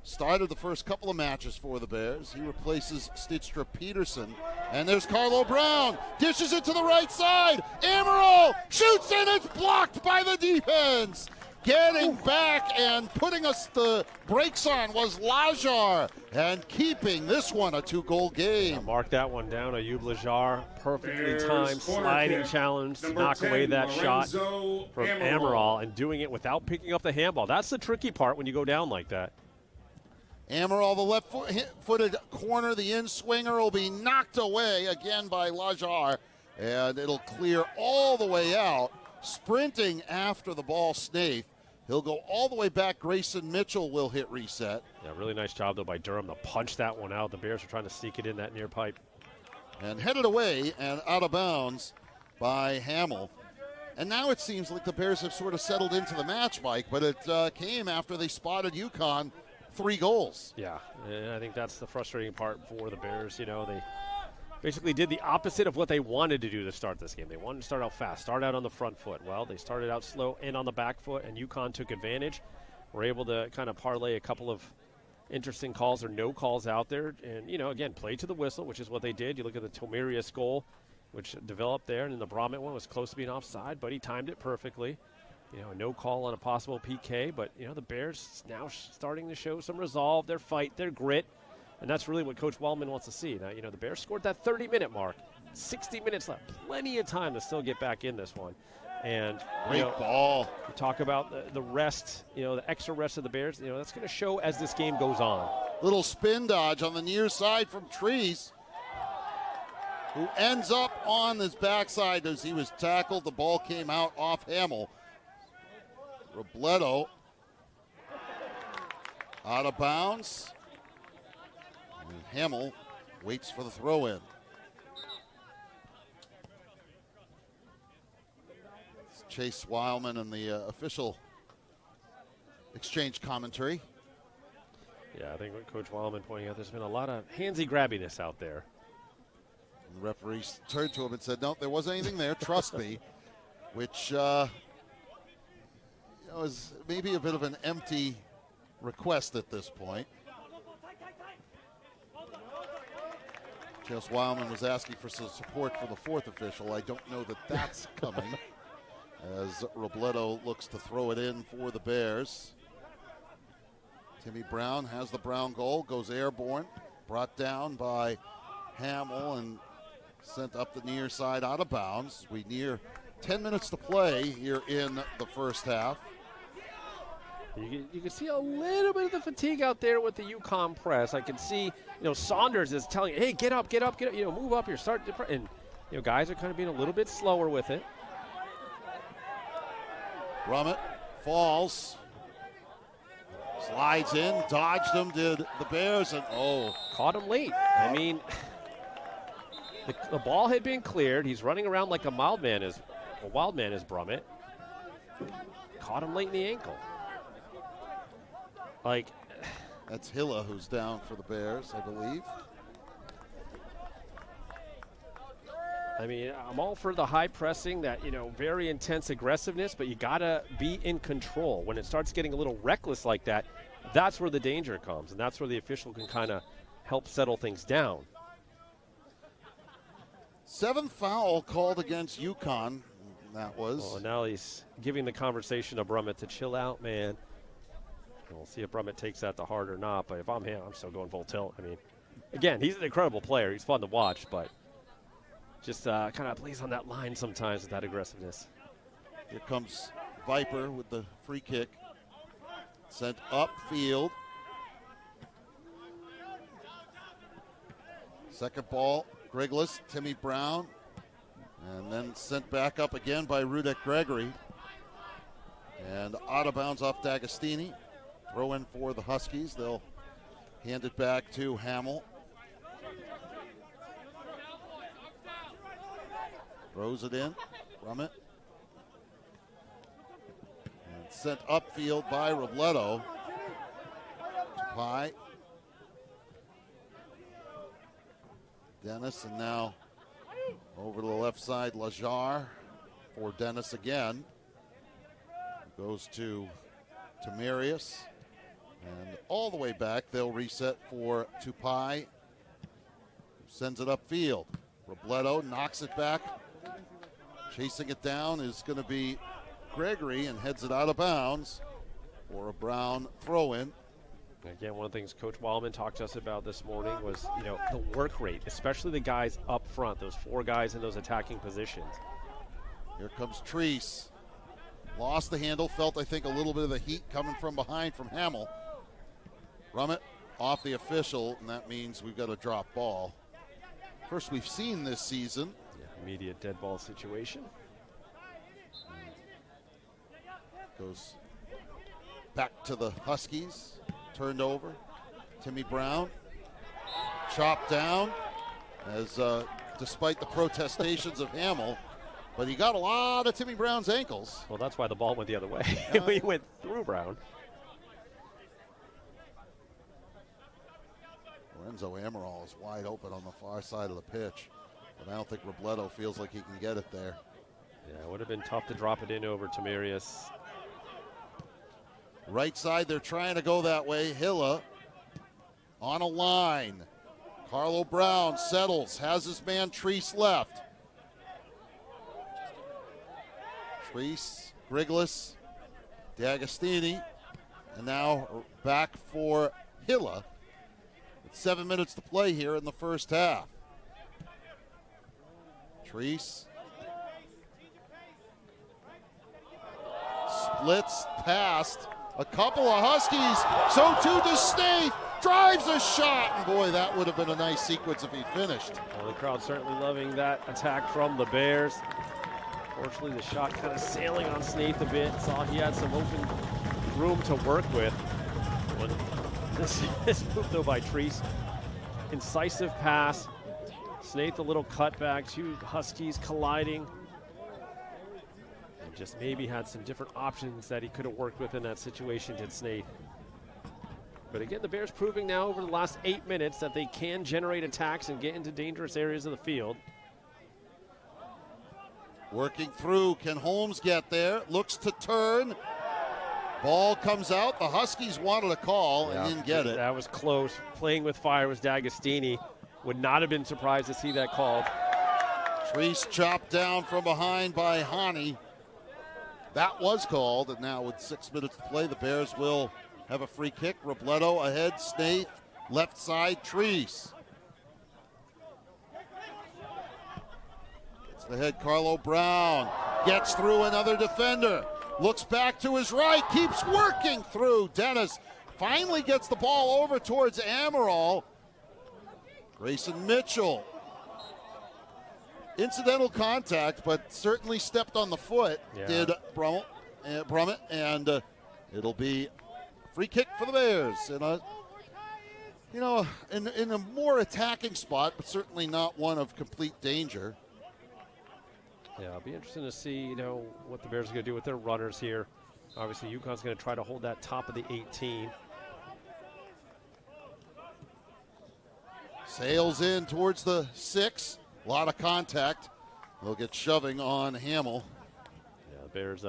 B: started the first couple of matches for the Bears. He replaces Stidstra Peterson. And there's Carlo Brown. Dishes it to the right side. Amaral shoots and it's blocked by the defense. Getting back and putting us the brakes on was Lajar, and keeping this one a 2-goal game.
A: Yeah, mark that one down. Ayub Lajar, perfectly timed sliding challenge to knock away that shot from Amaral, and doing it without picking up the handball. That's the tricky part when you go down like that.
B: Amaral, the left-footed corner, the in-swinger will be knocked away again by Lajar, and it'll clear all the way out. Sprinting after the ball, Snaith. He'll go all the way back. Grayson Mitchell will hit reset.
A: Yeah, really nice job, though, by Durham to punch that one out. The Bears are trying to sneak it in that near pipe.
B: And headed away and out of bounds by Hamill. And now it seems like the Bears have sort of settled into the match, Mike, but it came after they spotted UConn 3 goals.
A: Yeah, and I think that's the frustrating part for the Bears. You know, they basically did the opposite of what they wanted to do to start this game. They wanted to start out fast, start out on the front foot. Well, they started out slow and on the back foot, and UConn took advantage. Were able to kind of parlay a couple of interesting calls or no calls out there. And, you know, again, play to the whistle, which is what they did. You look at the Tomirius goal, which developed there, and then the Bromett one was close to being offside, but he timed it perfectly. You know, no call on a possible PK, but, you know, the Bears now starting to show some resolve, their fight, their grit. And that's really what Coach Wellman wants to see. Now, you know, the Bears scored that 30-minute mark, 60 minutes left. Plenty of time to still get back in this one. And,
B: great ball.
A: You talk about the rest, you know, the extra rest of the Bears. You know, that's going to show as this game goes on.
B: Little spin dodge on the near side from Treese, who ends up on his backside as he was tackled. The ball came out off Hamill. Robledo out of bounds. And Hamill waits for the throw-in. It's Chase Wileman and the official exchange commentary.
A: Yeah, I think what Coach Wileman pointing out, there's been a lot of handsy-grabbiness out there.
B: And the referee turned to him and said, no, there wasn't anything there, trust me, which is maybe a bit of an empty request at this point. Chase Wileman was asking for some support for the 4th official. I don't know that that's coming as Robledo looks to throw it in for the Bears. Timmy Brown has the Brown goal, goes airborne, brought down by Hamill and sent up the near side out of bounds. We near 10 minutes to play here in the first half.
A: You can see a little bit of the fatigue out there with the UConn press. I can see, you know, Saunders is telling, hey, get up, you know, move up here, start, and, you know, guys are kind of being a little bit slower with it.
B: Bromett falls, slides in, dodged him, did the Bears, and
A: caught him late. I mean, the ball had been cleared. He's running around like a wild man is Bromett. Caught him late in the ankle. Like,
B: that's Hilla who's down for the Bears, I believe.
A: I mean, I'm all for the high pressing, that, you know, very intense aggressiveness, but you got to be in control. When it starts getting a little reckless like that, that's where the danger comes, and that's where the official can kind of help settle things down.
B: 7th foul called against UConn. That was.
A: Oh, now he's giving the conversation to Bromett to chill out, man. We'll see if Bromett takes that to heart or not, but if I'm him, I'm still going full tilt. I mean, again, he's an incredible player. He's fun to watch, but just kind of plays on that line sometimes with that aggressiveness.
B: Here comes Viper with the free kick. Sent upfield. Second ball, Grigless, Timmy Brown. And then sent back up again by Rudek Gregory. And out of bounds off D'Agostini. Throw in for the Huskies. They'll hand it back to Hamill. Throws it in from it. And sent upfield by Robledo. Tupai. Dennis, and now over to the left side, Lajar for Dennis again. Goes to Tamarius. And all the way back, they'll reset for Tupai. Sends it upfield. Robledo knocks it back. Chasing it down is going to be Gregory and heads it out of bounds for a Brown throw-in.
A: Again, one of the things Coach Wildman talked to us about this morning was, the work rate, especially the guys up front, those 4 guys in those attacking positions.
B: Here comes Treese. Lost the handle, felt, I think, a little bit of the heat coming from behind from Hamill. Rummett off the official, and that means we've got a drop ball. First we've seen this season.
A: Yeah, immediate dead ball situation.
B: Goes back to the Huskies. Turned over. Timmy Brown. Chopped down as despite the protestations of Hamill. But he got a lot of Timmy Brown's ankles.
A: Well, that's why the ball went the other way. He went through Brown.
B: Lorenzo Amaral is wide open on the far side of the pitch. But I don't think Robledo feels like he can get it there.
A: Yeah, it would have been tough to drop it in over Tamarius.
B: Right side, they're trying to go that way. Hilla on a line. Carlo Brown settles, has his man Treese left. Treese, Grigless, D'Agostini, and now back for Hilla. With 7 minutes to play here in the first half. Treese. Splits past a couple of Huskies, so too does Snaith. Drives a shot, and boy, that would have been a nice sequence if he finished.
A: Well, the crowd certainly loving that attack from the Bears. Fortunately, the shot kind of sailing on Snaith a bit. Saw he had some open room to work with. This move, though, by Treese. Incisive pass. Snaith a little cutback. 2 Huskies colliding. Just maybe had some different options that he could have worked with in that situation, did Snaith. But again, the Bears proving now over the last 8 minutes that they can generate attacks and get into dangerous areas of the field.
B: Working through, can Holmes get there? Looks to turn. Ball comes out. The Huskies wanted a call and didn't get it.
A: That was close. Playing with fire was D'Agostini. Would not have been surprised to see that called.
B: Treese chopped down from behind by Hani. That was called, and now with 6 minutes to play, the Bears will have a free kick. Robledo ahead, Snaith, left side, Treese. Gets the head, Carlo Brown. Gets through another defender. Looks back to his right, keeps working through. Dennis finally gets the ball over towards Amaral. Grayson Mitchell. Incidental contact, but certainly stepped on the foot, did Brummett, and it'll be a free kick for the Bears. In a more attacking spot, but certainly not one of complete danger.
A: Yeah, it'll be interesting to see, what the Bears are going to do with their runners here. Obviously, UConn's going to try to hold that top of the 18.
B: Sails in towards the 6. A lot of contact. They'll get shoving on Hamill.
A: Yeah, the Bears,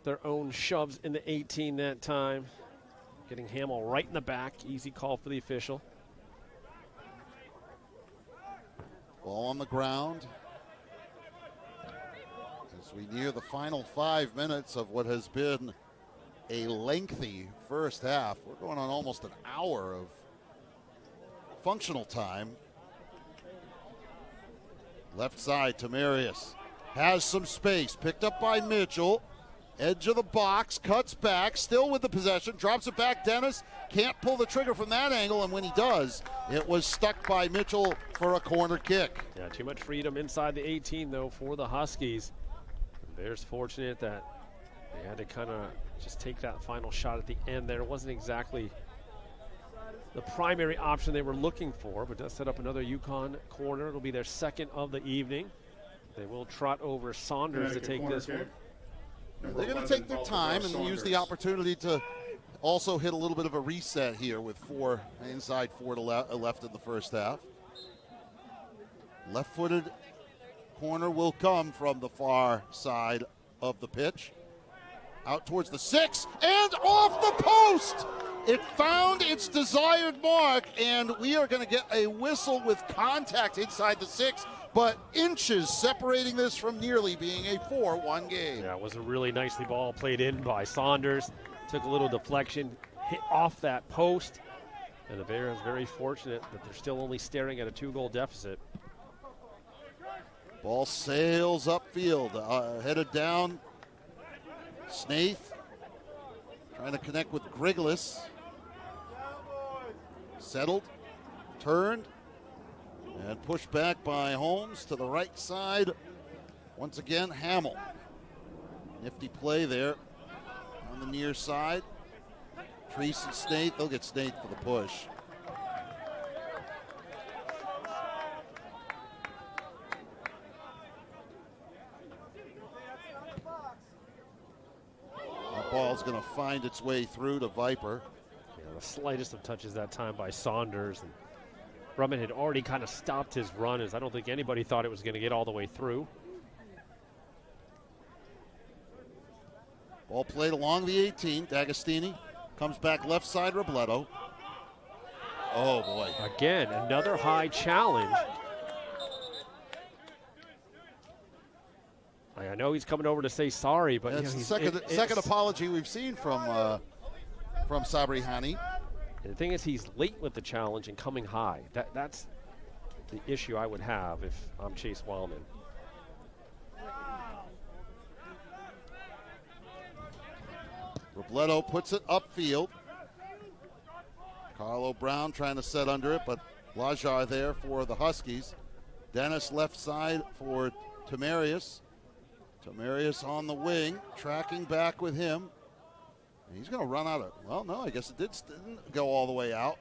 A: their own shoves in the 18 that time. Getting Hamill right in the back. Easy call for the official.
B: Ball on the ground. As we near the final 5 minutes of what has been a lengthy first half. We're going on almost an hour of functional time. Left side, Tamarius has some space. Picked up by Mitchell. Edge of the box, cuts back, still with the possession, drops it back. Dennis can't pull the trigger from that angle, and when he does, it was stuck by Mitchell for a corner kick.
A: Yeah, too much freedom inside the 18, though, for the Huskies. The Bears fortunate that they had to kind of just take that final shot at the end there. It wasn't exactly the primary option they were looking for, but does set up another UConn corner. It'll be their second of the evening. They will trot over Saunders to take this one.
B: They're going to take their time and use the opportunity to also hit a little bit of a reset here with inside four to left in the first half. Left-footed corner will come from the far side of the pitch. Out towards the 6 and off the post. It found its desired mark, and we are going to get a whistle with contact inside the 6, but inches separating this from nearly being a 4-1 game.
A: Yeah, it was a really nicely ball played in by Saunders. Took a little deflection, hit off that post, and the Bears very fortunate that they're still only staring at a 2-goal deficit.
B: Ball sails upfield, headed down. Snaith trying to connect with Griglis. Settled, turned, and pushed back by Holmes to the right side. Once again, Hamill. Nifty play there on the near side. Treese and Snaith, they'll get Snaith for the push. That ball's going to find its way through to Viper.
A: The slightest of touches that time by Saunders. And Brumman had already kind of stopped his run, as I don't think anybody thought it was going to get all the way through.
B: Ball played along the 18. D'Agostini comes back left side, Robledo. Oh, boy.
A: Again, another high challenge. I know he's coming over to say sorry, but
B: that's the second apology we've seen from Sabri Hani.
A: The thing is, he's late with the challenge and coming high. That's the issue I would have if I'm Chase Wildman.
B: Robledo puts it upfield. Carlo Brown trying to set under it, but Lajar there for the Huskies. Dennis left side for Tamarius. Tamarius on the wing, tracking back with him. He's going to run out of, well, no, I guess it didn't go all the way out.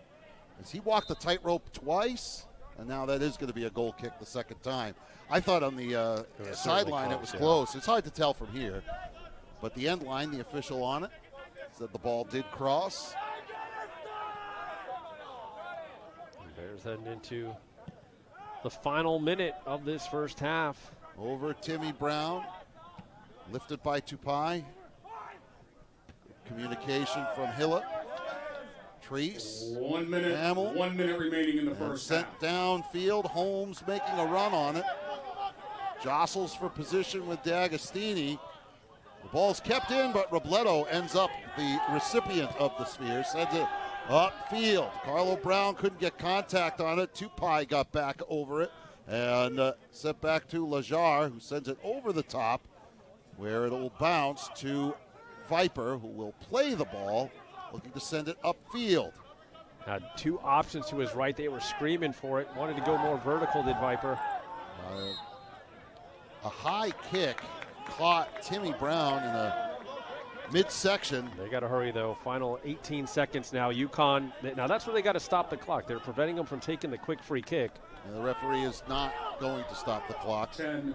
B: As he walked the tightrope twice, and now that is going to be a goal kick the second time. I thought on the sideline it was close. It's hard to tell from here. But the end line, the official on it, said the ball did cross.
A: The Bears heading into the final minute of this first half.
B: Over Timmy Brown, lifted by Tupai. Communication from Hilla. Treese.
C: 1 minute.
B: Hamill.
C: 1 minute remaining in the first half.
B: Sent downfield. Holmes making a run on it. Jostles for position with D'Agostini. The ball's kept in, but Robledo ends up the recipient of the sphere. Sends it upfield. Carlo Brown couldn't get contact on it. Tupai got back over it and sent back to Lajar, who sends it over the top, where it will bounce to Viper, who will play the ball, looking to send it upfield.
A: Had two options to his right. They were screaming for it. Wanted to go more vertical, did Viper.
B: A high kick caught Timmy Brown in a midsection.
A: They got to hurry, though. Final 18 seconds now. UConn, now that's where they got to stop the clock. They're preventing them from taking the quick free kick.
B: And the referee is not going to stop the clock.
C: 10.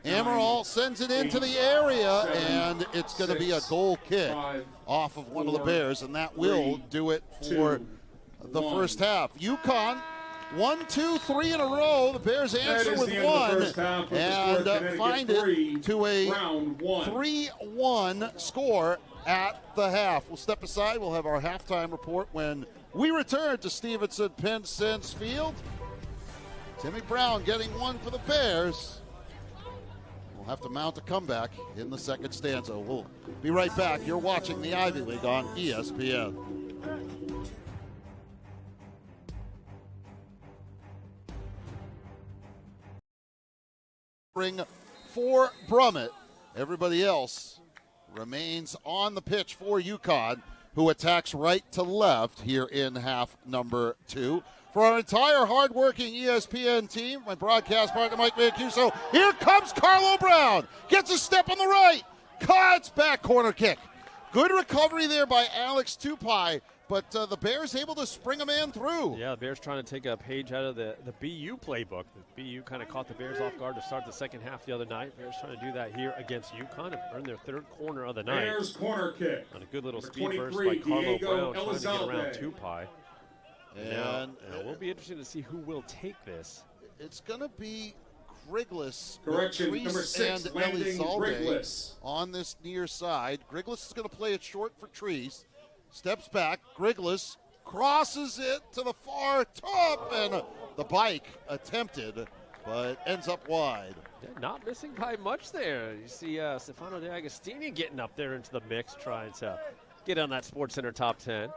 B: Amaral sends it into the area, and it's going to be a goal kick off of one of the Bears, and that will do it for the first half. UConn, 1, 2, 3 in a row. The Bears answer with one and find it to a 3-1 score at the half. We'll step aside. We'll have our halftime report when we return to Stevenson Penn-Sense Field. Timmy Brown getting one for the Bears. We'll have to mount a comeback in the second stanza. We'll be right back. You're watching the Ivy League on ESPN. Ring for Brummett. Everybody else remains on the pitch for UConn, who attacks right to left here in half number 2. For our entire hardworking ESPN team, my broadcast partner Mike Mancuso, here comes Carlo Brown. Gets a step on the right. Cuts back, corner kick. Good recovery there by Alex Tupai, but the Bears able to spring a man through.
A: Yeah, the Bears trying to take a page out of the BU playbook. The BU kind of caught the Bears off guard to start the second half the other night. Bears trying to do that here against UConn and earn their 3rd corner of the night.
C: Bears corner kick.
A: On a good little speed burst by Carlo Brown trying to get around Tupai. And we'll be interested to see who will take this.
B: It's going to be Griglis,
C: correction, number 6,
B: and
C: landing
B: Elizalde
C: Griglis
B: on this near side. Griglis is going to play it short for Trees. Steps back. Griglis crosses it to the far top, and the bike attempted, but ends up wide.
A: Yeah, not missing by much there. You see Stefano D'Agostini getting up there into the mix, trying to get on that SportsCenter top 10.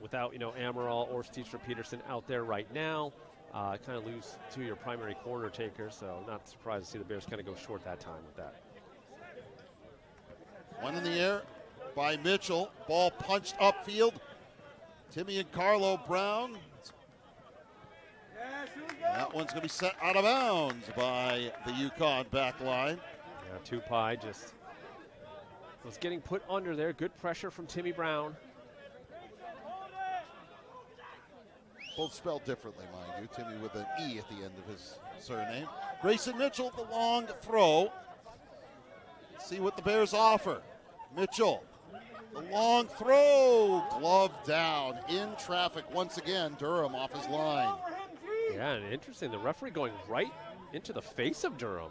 A: Without, Amaral or Steve Peterson out there right now, kind of lose 2 of your primary corner takers, so not surprised to see the Bears kind of go short that time with that.
B: One in the air by Mitchell. Ball punched upfield. Timmy and Carlo Brown. That one's going to be set out of bounds by the UConn back line.
A: Yeah, Tupai just was getting put under there. Good pressure from Timmy Brown.
B: Both spelled differently, mind you. Timmy with an E at the end of his surname. Grayson Mitchell, the long throw. Let's see what the Bears offer. Mitchell, the long throw. Glove down. In traffic once again. Durham off his line.
A: Yeah, and interesting. The referee going right into the face of Durham.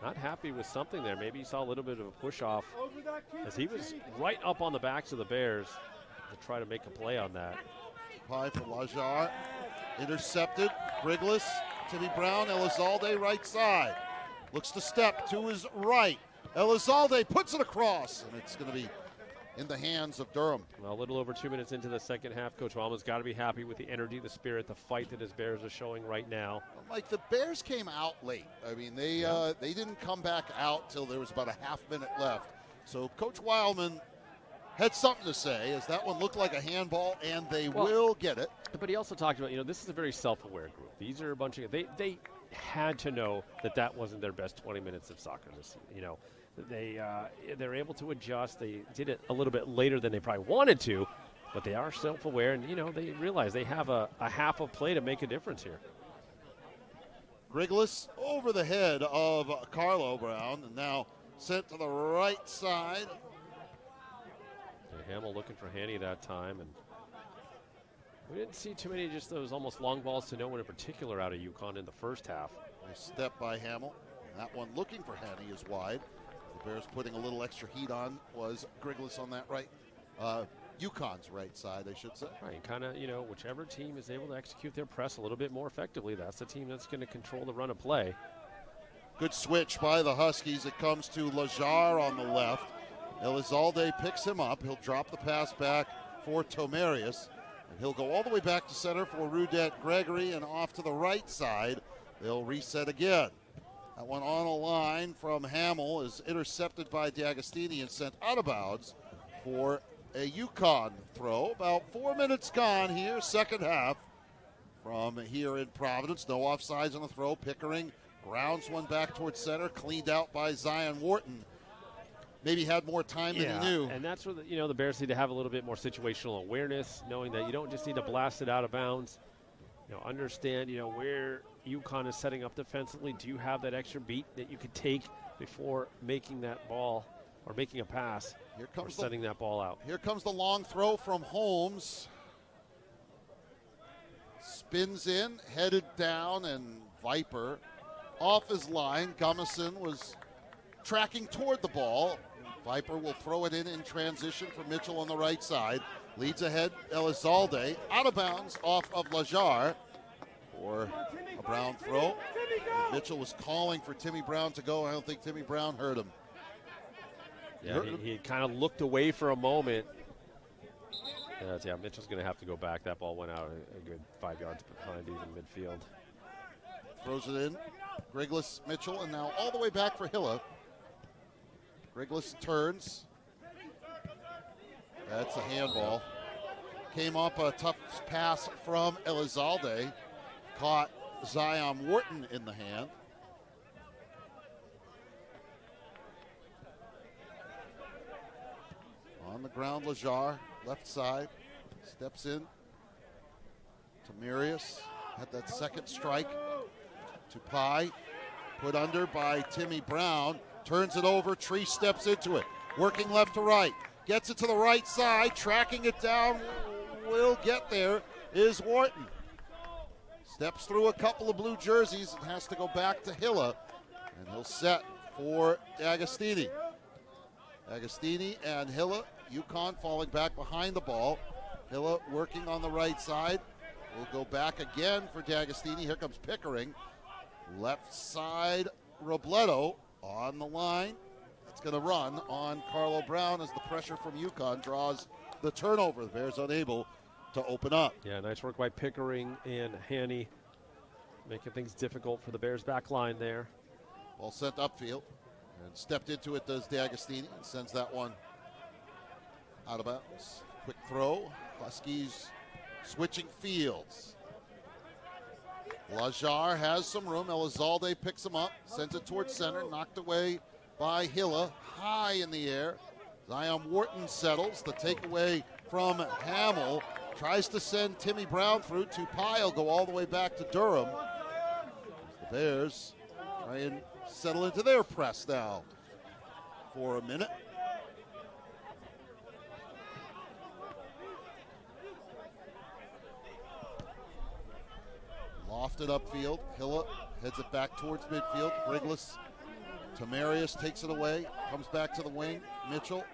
A: Not happy with something there. Maybe he saw a little bit of a push off as he was right up on the backs of the Bears to try to make a play on that.
B: Pie for Lajar. Intercepted. Griglis. Timmy Brown. Elizalde right side. Looks to step to his right. Elizalde puts it across, and it's going to be in the hands of Durham.
A: Well, a little over 2 minutes into the second half. Coach Wallman's got to be happy with the energy, the spirit, the fight that his Bears are showing right now.
B: Mike, the Bears came out late. I mean, they didn't come back out till there was about a half minute left. So Coach Wildman had something to say, as that one looked like a handball, and they will get it.
A: But he also talked about, this is a very self-aware group. These are a bunch of they had to know that wasn't their best 20 minutes of soccer this season. They're able to adjust. They did it a little bit later than they probably wanted to, but they are self-aware, and they realize they have a half of play to make a difference here.
B: Griglis over the head of Carlo Brown, and now sent to the right side.
A: And Hamill looking for Haney that time, and we didn't see too many just those almost long balls to no one in particular out of UConn in the first half.
B: Nice step by Hamill. That one looking for Haney is wide. The Bears putting a little extra heat on was Griglis on that right. UConn's right side, I should say.
A: Right, kind of, whichever team is able to execute their press a little bit more effectively, that's the team that's going to control the run of play.
B: Good switch by the Huskies. It comes to Lajar on the left. Elizalde picks him up. He'll drop the pass back for Tomarius. And he'll go all the way back to center for Rudette Gregory, and off to the right side. They'll reset again. That one on a line from Hamill is intercepted by D'Agostini and sent out of bounds for a UConn throw. About 4 minutes gone here, second half, from here in Providence. No offsides on the throw. Pickering grounds one back towards center, cleaned out by Zion Wharton. Maybe had more time than he knew.
A: And that's where the Bears need to have a little bit more situational awareness, knowing that you don't just need to blast it out of bounds. Understand, where UConn is setting up defensively. Do you have that extra beat that you could take before making that ball or making a pass or setting that ball out?
B: Here comes the long throw from Holmes. Spins in, headed down, and Viper off his line. Gummison was tracking toward the ball. Viper will throw it in transition for Mitchell on the right side. Leads ahead, Elizalde, out of bounds off of Lajar for a Brown throw. Mitchell was calling for Timmy Brown to go. I don't think Timmy Brown heard him.
A: Yeah, he kind of looked away for a moment. Yeah, Mitchell's going to have to go back. That ball went out a good 5 yards behind even midfield.
B: Throws it in. Griglis, Mitchell, and now all the way back for Hilla. Griglis turns. That's a handball. Came up a tough pass from Elizalde. Caught Zion Wharton in the hand. On the ground, Lajar, left side. Steps in. Tamirius had that second strike. Tupai, put under by Timmy Brown. Turns it over. Tree steps into it. Working left to right. Gets it to the right side. Tracking it down. Will get there is Wharton. Steps through a couple of blue jerseys and has to go back to Hilla. And he'll set for D'Agostini. D'Agostini and Hilla. UConn falling back behind the ball. Hilla working on the right side. We'll go back again for D'Agostini. Here comes Pickering. Left side, Robledo on the line. It's going to run on Carlo Brown as the pressure from UConn draws the turnover. The Bears unable to open up.
A: Yeah, nice work by Pickering and Haney, making things difficult for the Bears back line there.
B: Ball sent upfield, and stepped into it does D'Agostini and sends that one out of bounds. Quick throw. Huskies switching fields. Lajar has some room. Elizalde picks him up, sends it towards center, knocked away by Hilla, high in the air. Zion Wharton settles. The takeaway from Hamill. Tries to send Timmy Brown through. Tupai will go all the way back to Durham. The Bears try and settle into their press now for a minute. Lofted upfield. Hilla heads it back towards midfield. Griglis. Tamarius takes it away. Comes back to the wing. Mitchell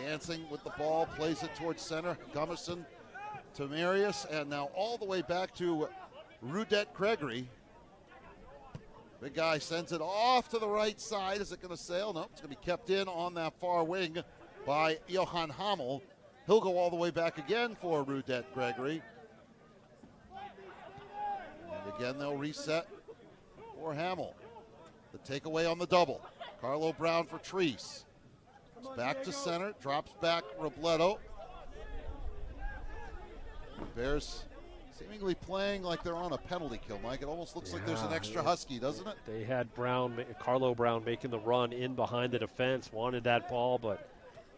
B: dancing with the ball. Plays it towards center. Gummerson. Tamarius. And now all the way back to Rudette Gregory. Big guy sends it off to the right side. Is it going to sail? No, it's going to be kept in on that far wing by Johan Hamel. He'll go all the way back again for Rudette Gregory. Again, they'll reset for Hamill. The takeaway on the double. Carlo Brown for Treese. Back to center, drops back Robledo. Bears seemingly playing like they're on a penalty kill, Mike. It almost looks like there's an extra Husky, doesn't it?
A: They had Carlo Brown making the run in behind the defense, wanted that ball, but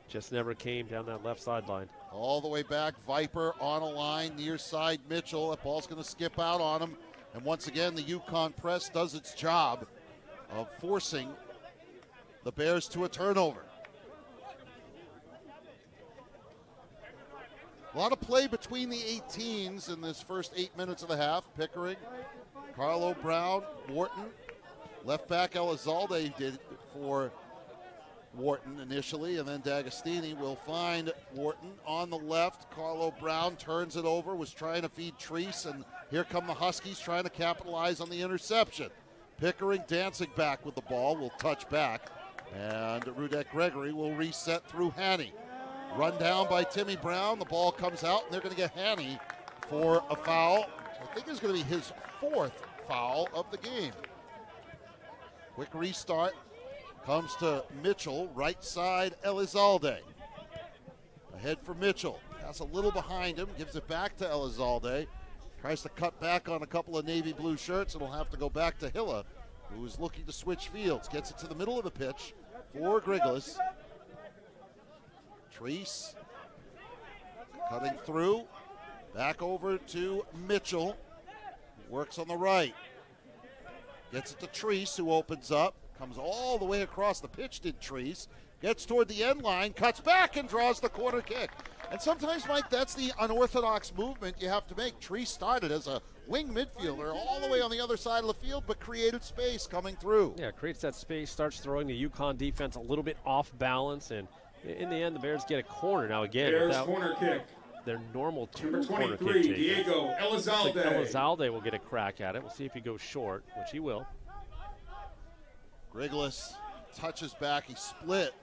A: just never came down that left sideline.
B: All the way back, Viper on a line, near side Mitchell. That ball's going to skip out on him. And once again, the UConn press does its job of forcing the Bears to a turnover. A lot of play between the 18s in this first 8 minutes of the half. Pickering, Carlo Brown, Wharton. Left back Elizalde did for Wharton initially, and then D'Agostini will find Wharton on the left. Carlo Brown turns it over, was trying to feed Treese, and here come the Huskies trying to capitalize on the interception. Pickering dancing back with the ball, will touch back, and Rudette Gregory will reset through Haney. Run down by Timmy Brown, the ball comes out, and they're going to get Haney for a foul. I think it's going to be his fourth foul of the game. Quick restart. Comes to Mitchell, right side Elizalde. Ahead for Mitchell. Pass a little behind him, gives it back to Elizalde. Tries to cut back on a couple of navy blue shirts, and will have to go back to Hilla, who is looking to switch fields. Gets it to the middle of the pitch for Griglis. Treese cutting through. Back over to Mitchell. Works on the right. Gets it to Treese, who opens up. Comes all the way across the pitch, did Treese. Gets toward the end line, cuts back, and draws the corner kick. And sometimes, Mike, that's the unorthodox movement you have to make. Treese started as a wing midfielder all the way on the other side of the field, but created space coming through.
A: Yeah, creates that space, starts throwing the UConn defense a little bit off balance, and in the end, the Bears get a corner. Now, again,
C: Bears corner kick.
A: Their normal
C: Number
A: corner
C: 23,
A: kick
C: Diego Elizalde.
A: Like Elizalde will get a crack at it. We'll see if he goes short, which he will.
B: Griglis touches back. He split.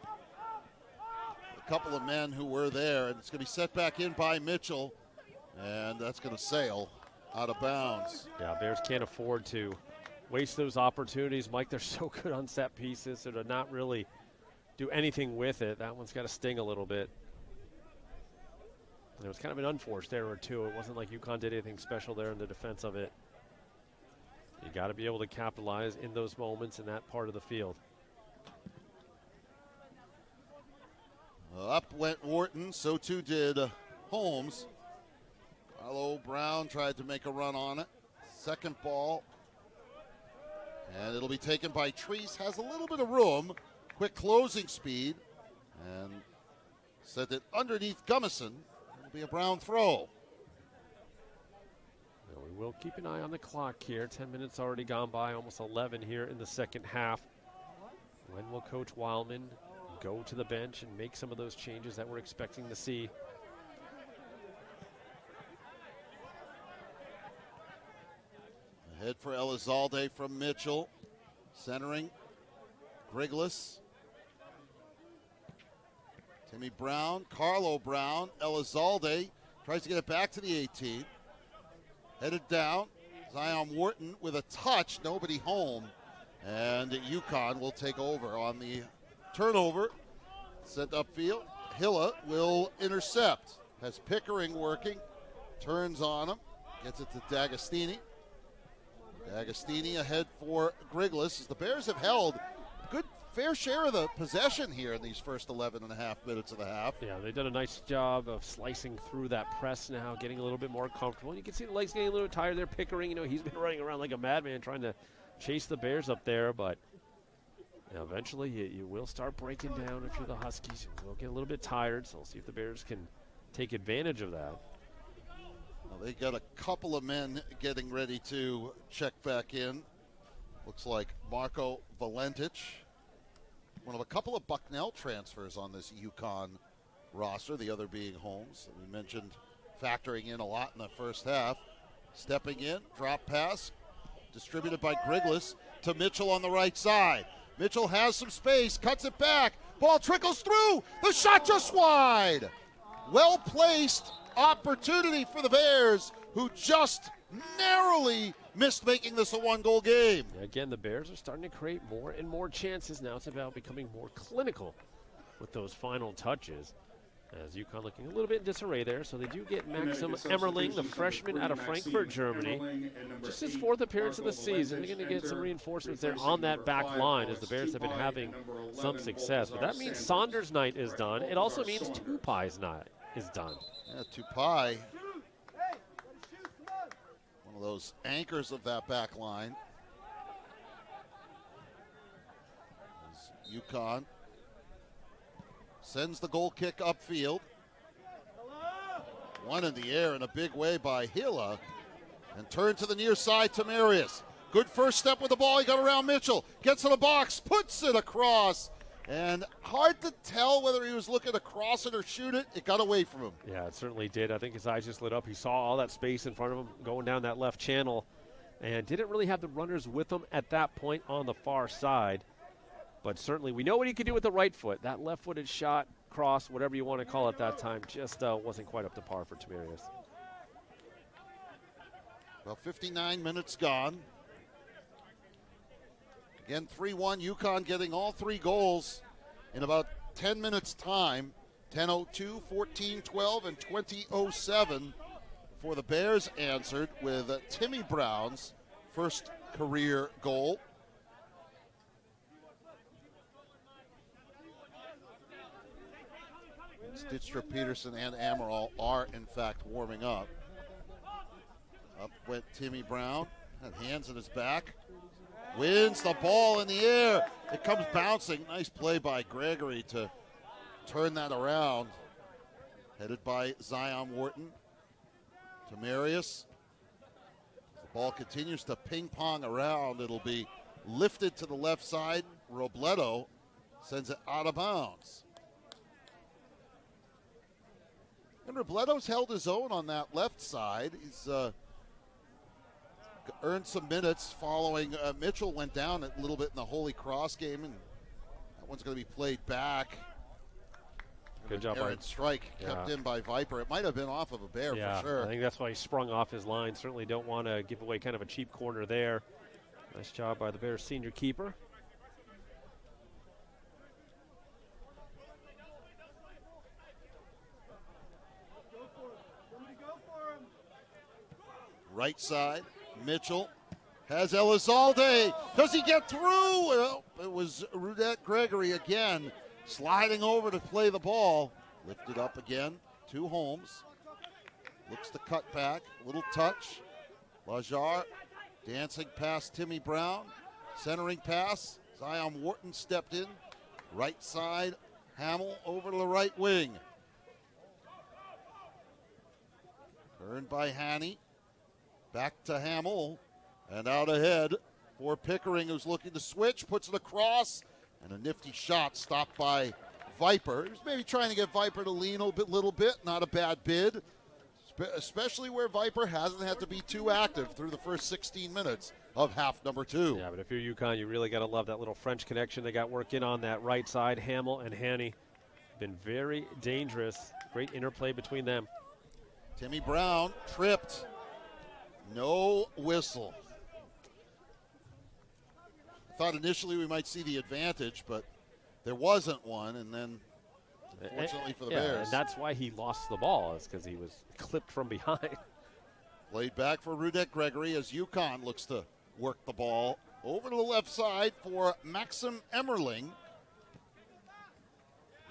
B: couple of men who were there, and it's going to be set back in by Mitchell, and that's going to sail out of bounds.
A: Yeah, Bears can't afford to waste those opportunities. Mike, they're so good on set pieces, so to not really do anything with it, that one's got to sting a little bit. And it was kind of an unforced error, too. It wasn't like UConn did anything special there in the defense of it. You got to be able to capitalize in those moments in that part of the field.
B: Up went Wharton, so too did Holmes. Carlo Brown tried to make a run on it. Second ball. And it'll be taken by Treese. Has a little bit of room. Quick closing speed. And sent it underneath Gummison. It'll be a Brown throw.
A: Well, we will keep an eye on the clock here. 10 minutes already gone by, almost 11 here in the second half. When will Coach Wildman go to the bench and make some of those changes that we're expecting to see?
B: Ahead for Elizalde from Mitchell. Centering Griglis. Timmy Brown, Carlo Brown, Elizalde tries to get it back to the 18. Headed down. Zion Wharton with a touch, nobody home. And UConn will take over on the turnover. Sent upfield. Hilla will intercept. Has Pickering working. Turns on him. Gets it to D'Agostini. D'Agostini ahead for Griglis as the Bears have held a good fair share of the possession here in these first 11 and a half minutes of the half.
A: Yeah, they've done a nice job of slicing through that press now, getting a little bit more comfortable. And you can see the legs getting a little tired there. Pickering, he's been running around like a madman trying to chase the Bears up there, but eventually you will start breaking down if you're the Huskies. You will get a little bit tired, so we'll see if the Bears can take advantage of that.
B: Well, they got a couple of men getting ready to check back in. Looks like Marco Valentich, one of a couple of Bucknell transfers on this UConn roster, the other being Holmes. We mentioned factoring in a lot in the first half. Stepping in, drop pass, distributed by Griglis to Mitchell on the right side. Mitchell has some space, cuts it back. Ball trickles through. The shot just wide. Well placed opportunity for the Bears, who just narrowly missed making this a one-goal game.
A: Again, the Bears are starting to create more and more chances. Now it's about becoming more clinical with those final touches. As UConn looking a little bit in disarray there, so they do get Maxim Emmerling, the freshman out of Frankfurt, Germany. Just his fourth appearance of the season. They're going to get some reinforcements there on that back line as the Bears have been having some success. But that means Saunders' night is done. It also means Tupai's night is done.
B: Yeah, Tupai, one of those anchors of that back line. As UConn sends the goal kick upfield. One in the air in a big way by Hilla. And turn to the near side to Marius. Good first step with the ball. He got around Mitchell. Gets to the box. Puts it across. And hard to tell whether he was looking to cross it or shoot it. It got away from him.
A: Yeah, it certainly did. I think his eyes just lit up. He saw all that space in front of him going down that left channel and didn't really have the runners with him at that point on the far side. But certainly we know what he could do with the right foot. That left-footed shot, cross, whatever you want to call it that time, just wasn't quite up to par for Tamarius.
B: Well, 59 minutes gone. Again, 3-1, UConn getting all three goals in about 10 minutes' time. 10:02, 14:12, and 20:07 for the Bears answered with Timmy Brown's first career goal. Stitstra, Peterson, and Amaral are, in fact, warming up. Up went Timmy Brown, had hands in his back. Wins the ball in the air. It comes bouncing. Nice play by Gregory to turn that around. Headed by Zion Wharton. To Marius. The ball continues to ping-pong around. It'll be lifted to the left side. Robledo sends it out of bounds. And Robledo's held his own on that left side. He's earned some minutes following Mitchell went down a little bit in the Holy Cross game, and that one's going to be played back
A: Good job.
B: Aaron strike kept in by Viper. It might have been off of a Bear for sure.
A: I think that's why he sprung off his line. Certainly don't want to give away kind of a cheap corner there. Nice job by the Bears senior keeper.
B: Right side, Mitchell has Elizalde. Does he get through? Well, it was Rudette Gregory again, sliding over to play the ball. Lifted up again to Holmes. Looks to cut back, little touch. Lajar dancing past Timmy Brown. Centering pass, Zion Wharton stepped in. Right side, Hamill over to the right wing. Turned by Haney. Back to Hamill, and out ahead for Pickering, who's looking to switch, puts it across, and a nifty shot stopped by Viper. He was maybe trying to get Viper to lean a little bit, not a bad bid, especially where Viper hasn't had to be too active through the first 16 minutes of half number 2.
A: Yeah, but if you're UConn, you really got to love that little French connection they got working on that right side. Hamill and Haney been very dangerous. Great interplay between them.
B: Timmy Brown tripped. No whistle. I thought initially we might see the advantage, but there wasn't one, and then unfortunately for the Bears.
A: And that's why he lost the ball, is because he was clipped from behind.
B: Played back for Rudette Gregory as UConn looks to work the ball over to the left side for Maxim Emmerling.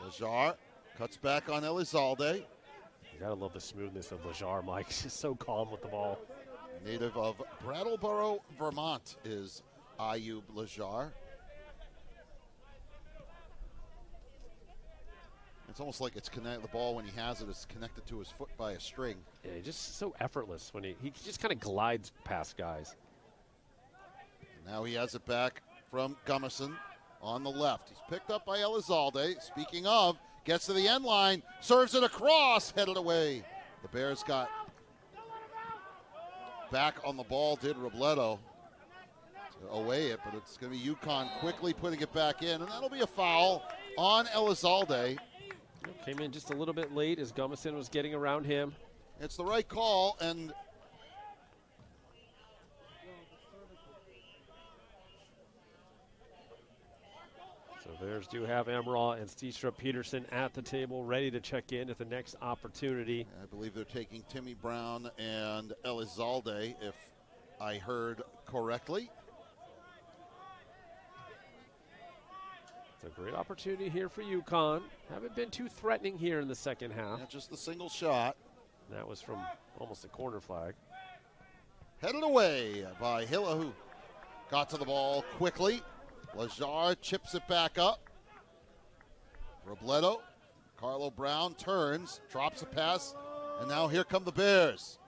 B: Lajar cuts back on Elizalde.
A: You gotta love the smoothness of Lajar, Mike. He's just so calm with the ball.
B: Native of Brattleboro, Vermont, is Ayub Lajar. It's almost like it's connected. The ball, when he has it, is connected to his foot by a string.
A: Yeah, just so effortless when he just kind of glides past guys.
B: Now he has it back from Gummison on the left. He's picked up by Elizalde. Speaking of, gets to the end line, serves it across, headed away. The Bears got back on the ball, did Robledo to away it, but it's going to be UConn quickly putting it back in, and that'll be a foul on Elizalde.
A: Came in just a little bit late as Gummison was getting around him.
B: It's the right call, and
A: so Bears do have Amaral and Steestra Peterson at the table, ready to check in at the next opportunity.
B: I believe they're taking Timmy Brown and Elizalde, if I heard correctly.
A: It's a great opportunity here for UConn. Haven't been too threatening here in the second half.
B: Yeah, just the single shot.
A: That was from almost a corner flag.
B: Headed away by Hilla, who got to the ball quickly. Lajar chips it back up. Robledo, Carlo Brown turns, drops a pass, and now here come the Bears.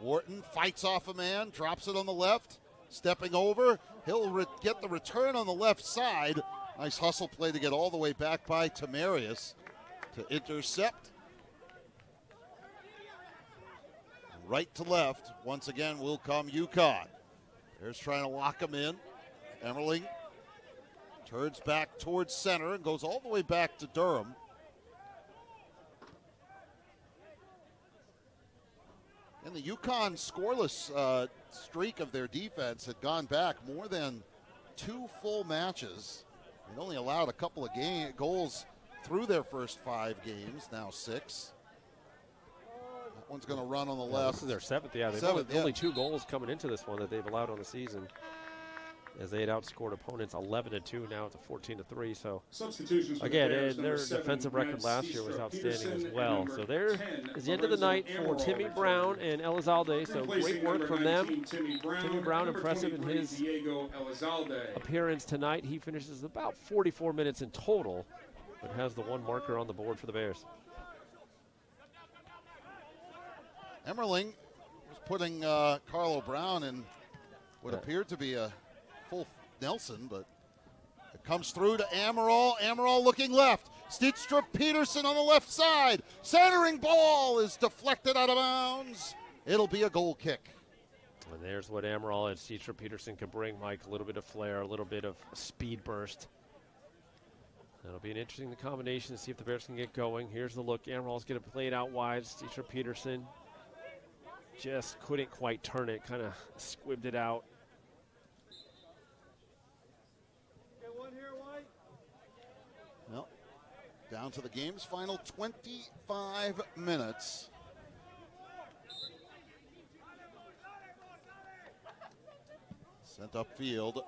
B: Wharton fights off a man, drops it on the left, stepping over. He'll get the return on the left side. Nice hustle play to get all the way back by Tamarius to intercept. Right to left, once again, will come UConn. Bears trying to lock him in. Emmerling turns back towards center and goes all the way back to Durham. And the UConn scoreless streak of their defense had gone back more than 2 full matches. They'd only allowed a couple of goals through their first 5 games, now 6. That one's going to run on the left.
A: This is their 7th, yeah. They've only 2 goals coming into this one that they've allowed on the season, as they had outscored opponents 11-2. Now it's a 14-3. So again, their defensive record last year was outstanding as well. So there is the end of the night for Timmy Brown and Elizalde. So great work from them. Timmy Brown impressive in his appearance tonight. He finishes about 44 minutes in total, but has the 1 marker on the board for the Bears.
B: Emmerling was putting Carlo Brown in what appeared to be a full Nelson, but it comes through to Amaral. Amaral looking left. Steetstra Peterson on the left side. Centering ball is deflected out of bounds. It'll be a goal kick.
A: And there's what Amaral and Steetstra Peterson can bring, Mike. A little bit of flair, a little bit of speed burst. That'll be an interesting combination to see if the Bears can get going. Here's the look. Amaril's going to play it out wide. Steetra Peterson just couldn't quite turn it, kind of squibbed it out.
B: Well, down to the game's final 25 minutes. Sent upfield.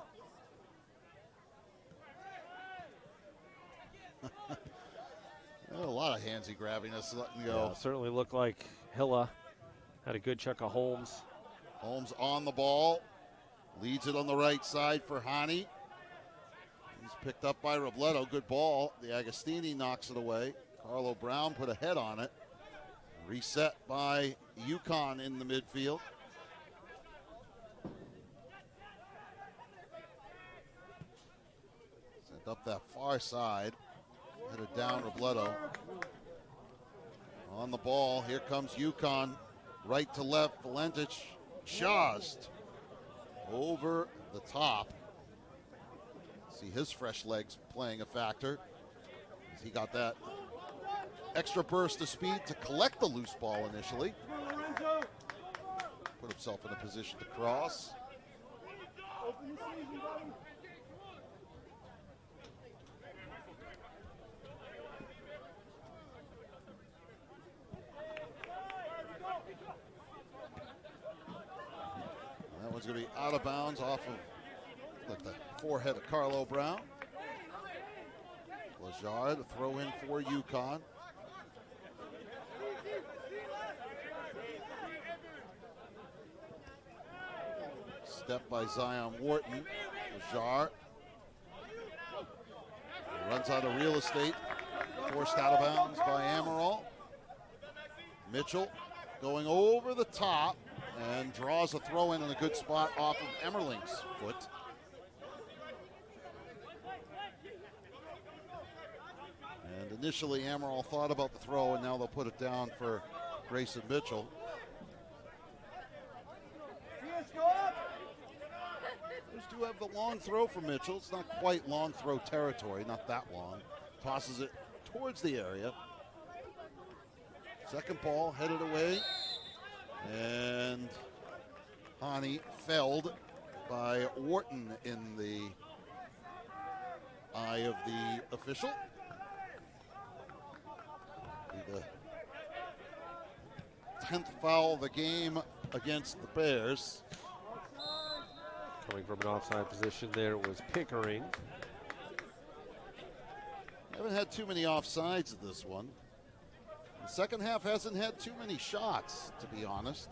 B: A lot of handsy grabbing us, letting go.
A: Yeah, certainly looked like Hilla had a good check of Holmes.
B: Holmes on the ball. Leads it on the right side for Hani. He's picked up by Robledo. Good ball. The Agostini knocks it away. Carlo Brown put a head on it. Reset by UConn in the midfield. Sent up that far side. Headed down Robledo. On the ball, here comes UConn. Right to left, Valentich just over the top. See his fresh legs playing a factor. He got that extra burst of speed to collect the loose ball initially. Put himself in a position to cross. That one's going to be out of bounds off of the forehead of Carlo Brown. Lajar to throw in for UConn. Step by Zion Wharton. Lajar runs out of real estate. Forced out of bounds by Amaral. Mitchell going over the top and draws a throw in a good spot off of Emmerling's foot. And initially Amaral thought about the throw, and now they'll put it down for Grayson Mitchell. Bears do have the long throw for Mitchell. It's not quite long throw territory, not that long. Tosses it towards the area. Second ball headed away. And Hani felled by Wharton in the eye of the official. The 10th foul of the game against the Bears.
A: Coming from an offside position there was Pickering.
B: Haven't had too many offsides at this one. The second half hasn't had too many shots, to be honest.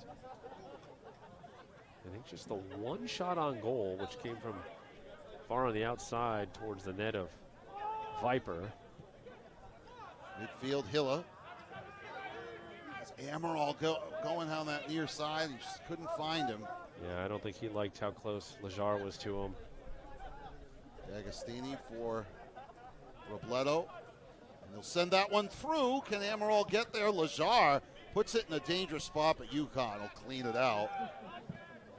A: I think just the one shot on goal, which came from far on the outside towards the net of Viper.
B: Midfield, Hilla. Amaral going on that near side. He just couldn't find him.
A: Yeah, I don't think he liked how close Lajar was to him.
B: Agostini for Robledo. And they'll send that one through. Can Amaral get there? Lajar puts it in a dangerous spot, but UConn will clean it out.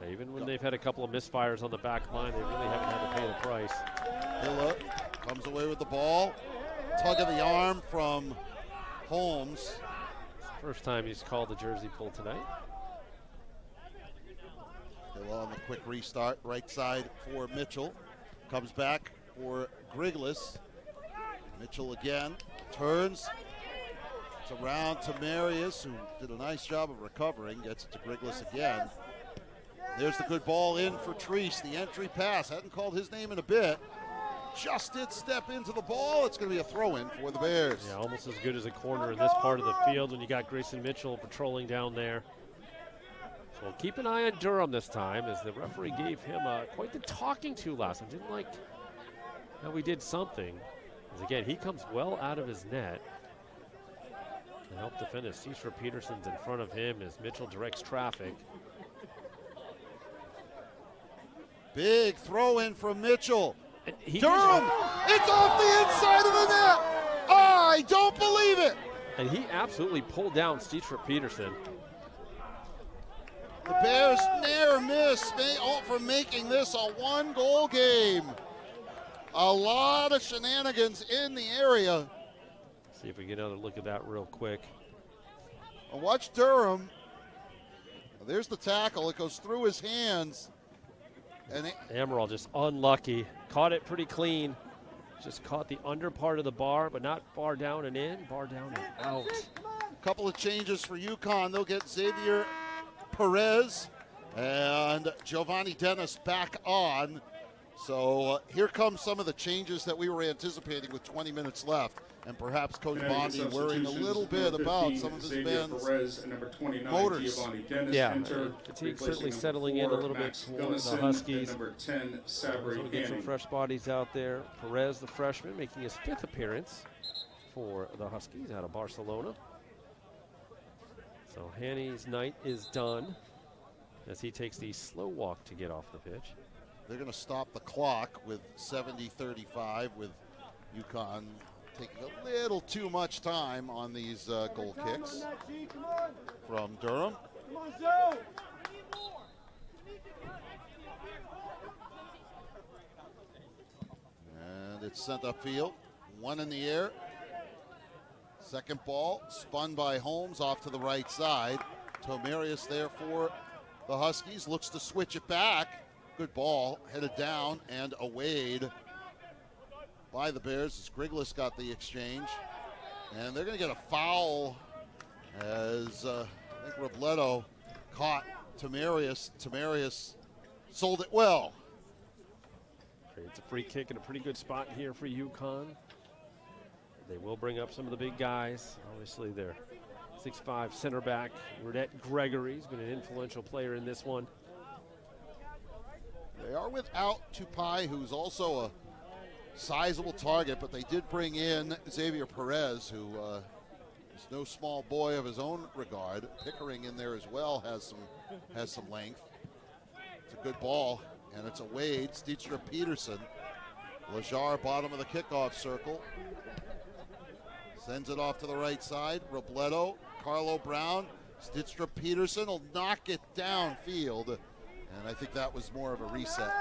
A: Yeah, even when they've had a couple of misfires on the back line, they really haven't had to pay the price.
B: Hilla comes away with the ball. Tug of the arm from Holmes.
A: First time he's called the jersey pull tonight.
B: Hilla on the quick restart. Right side for Mitchell. Comes back for Griglis. Mitchell again. Turns. It's around to Marius, who did a nice job of recovering. Gets it to Griglis again. There's the good ball in for Treese. The entry pass. Hadn't called his name in a bit. Just did step into the ball. It's going to be a throw-in for the Bears.
A: Yeah, almost as good as a corner in this part of the field when you got Grayson Mitchell patrolling down there. So keep an eye on Durham this time, as the referee gave him quite the talking to last time. Didn't like how he did something. As again, he comes well out of his net to help defend as Steetra Peterson's in front of him as Mitchell directs traffic.
B: Big throw-in from Mitchell. Durham, it's off the inside of the net. Oh, I don't believe it.
A: And he absolutely pulled down Steetra Peterson.
B: The Bears near miss for making this a one-goal game. A lot of shenanigans in the area.
A: See if we get another look at that real quick.
B: Watch Durham. There's the tackle. It goes through his hands. And
A: Amaral just unlucky. Caught it pretty clean. Just caught the under part of the bar, but not bar down and in, bar down and out.
B: A couple of changes for UConn. They'll get Xavier Perez and Giovanni Dennis back on. So here comes some of the changes that we were anticipating with 20 minutes left. And perhaps Coach Bondi worrying a little bit about some of his band's motors.
A: Yeah, fatigue certainly settling in a little bit for the Huskies. We'll get some fresh bodies out there. Perez, the freshman, making his 5th appearance for the Huskies out of Barcelona. So Hanny's night is done as he takes the slow walk to get off the pitch.
B: They're going to stop the clock with 70-35 with UConn taking a little too much time on these goal kicks from Durham. And it's sent upfield. One in the air. Second ball spun by Holmes off to the right side. Tomarius there for the Huskies. Looks to switch it back. Good ball. Headed down and away by the Bears as Griglis got the exchange. And they're going to get a foul as I think Robledo caught Tomarius. Tomarius sold it well.
A: It's a free kick in a pretty good spot here for UConn. They will bring up some of the big guys. Obviously, their 6'5" center back, Rudette Gregory's been an influential player in this one.
B: They are without Tupai, who's also a sizable target, but they did bring in Xavier Perez, who is no small boy of his own regard. Pickering in there as well has some length. It's a good ball, and it's a Wade. Steedstra Peterson. Lajar, bottom of the kickoff circle. Sends it off to the right side. Robledo, Carlo Brown. Steedstra Peterson will knock it downfield, and I think that was more of a reset.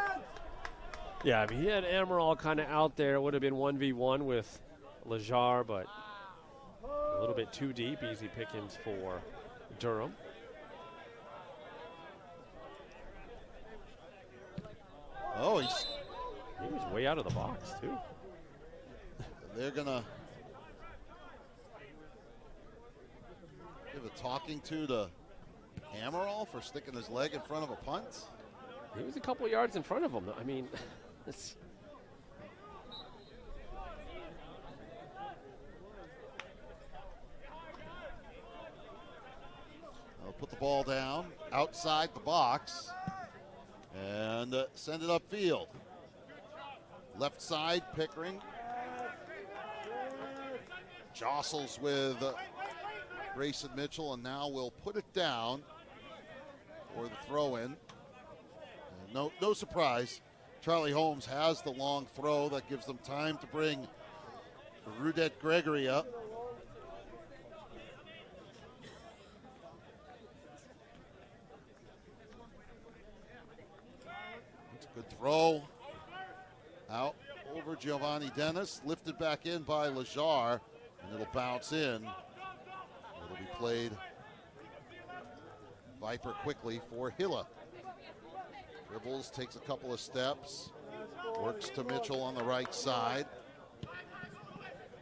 A: Yeah, I mean, he had Amaral kind of out there. It would have been 1v1 with Lajar, but a little bit too deep. Easy pickings for Durham.
B: Oh,
A: he was way out of the box, too.
B: They're going to give a talking to Amaral for sticking his leg in front of a punt.
A: He was a couple yards in front of him. I mean, it's...
B: They'll put the ball down outside the box and send it upfield. Left side, Pickering jostles with Grayson Mitchell, and now we'll put it down for the throw-in. No surprise, Charlie Holmes has the long throw that gives them time to bring Rudette Gregory up. It's a good throw. Out over Giovanni Dennis, lifted back in by Lajar, and it'll bounce in. It'll be played Viper quickly for Hilla. Dribbles, takes a couple of steps, works to Mitchell on the right side.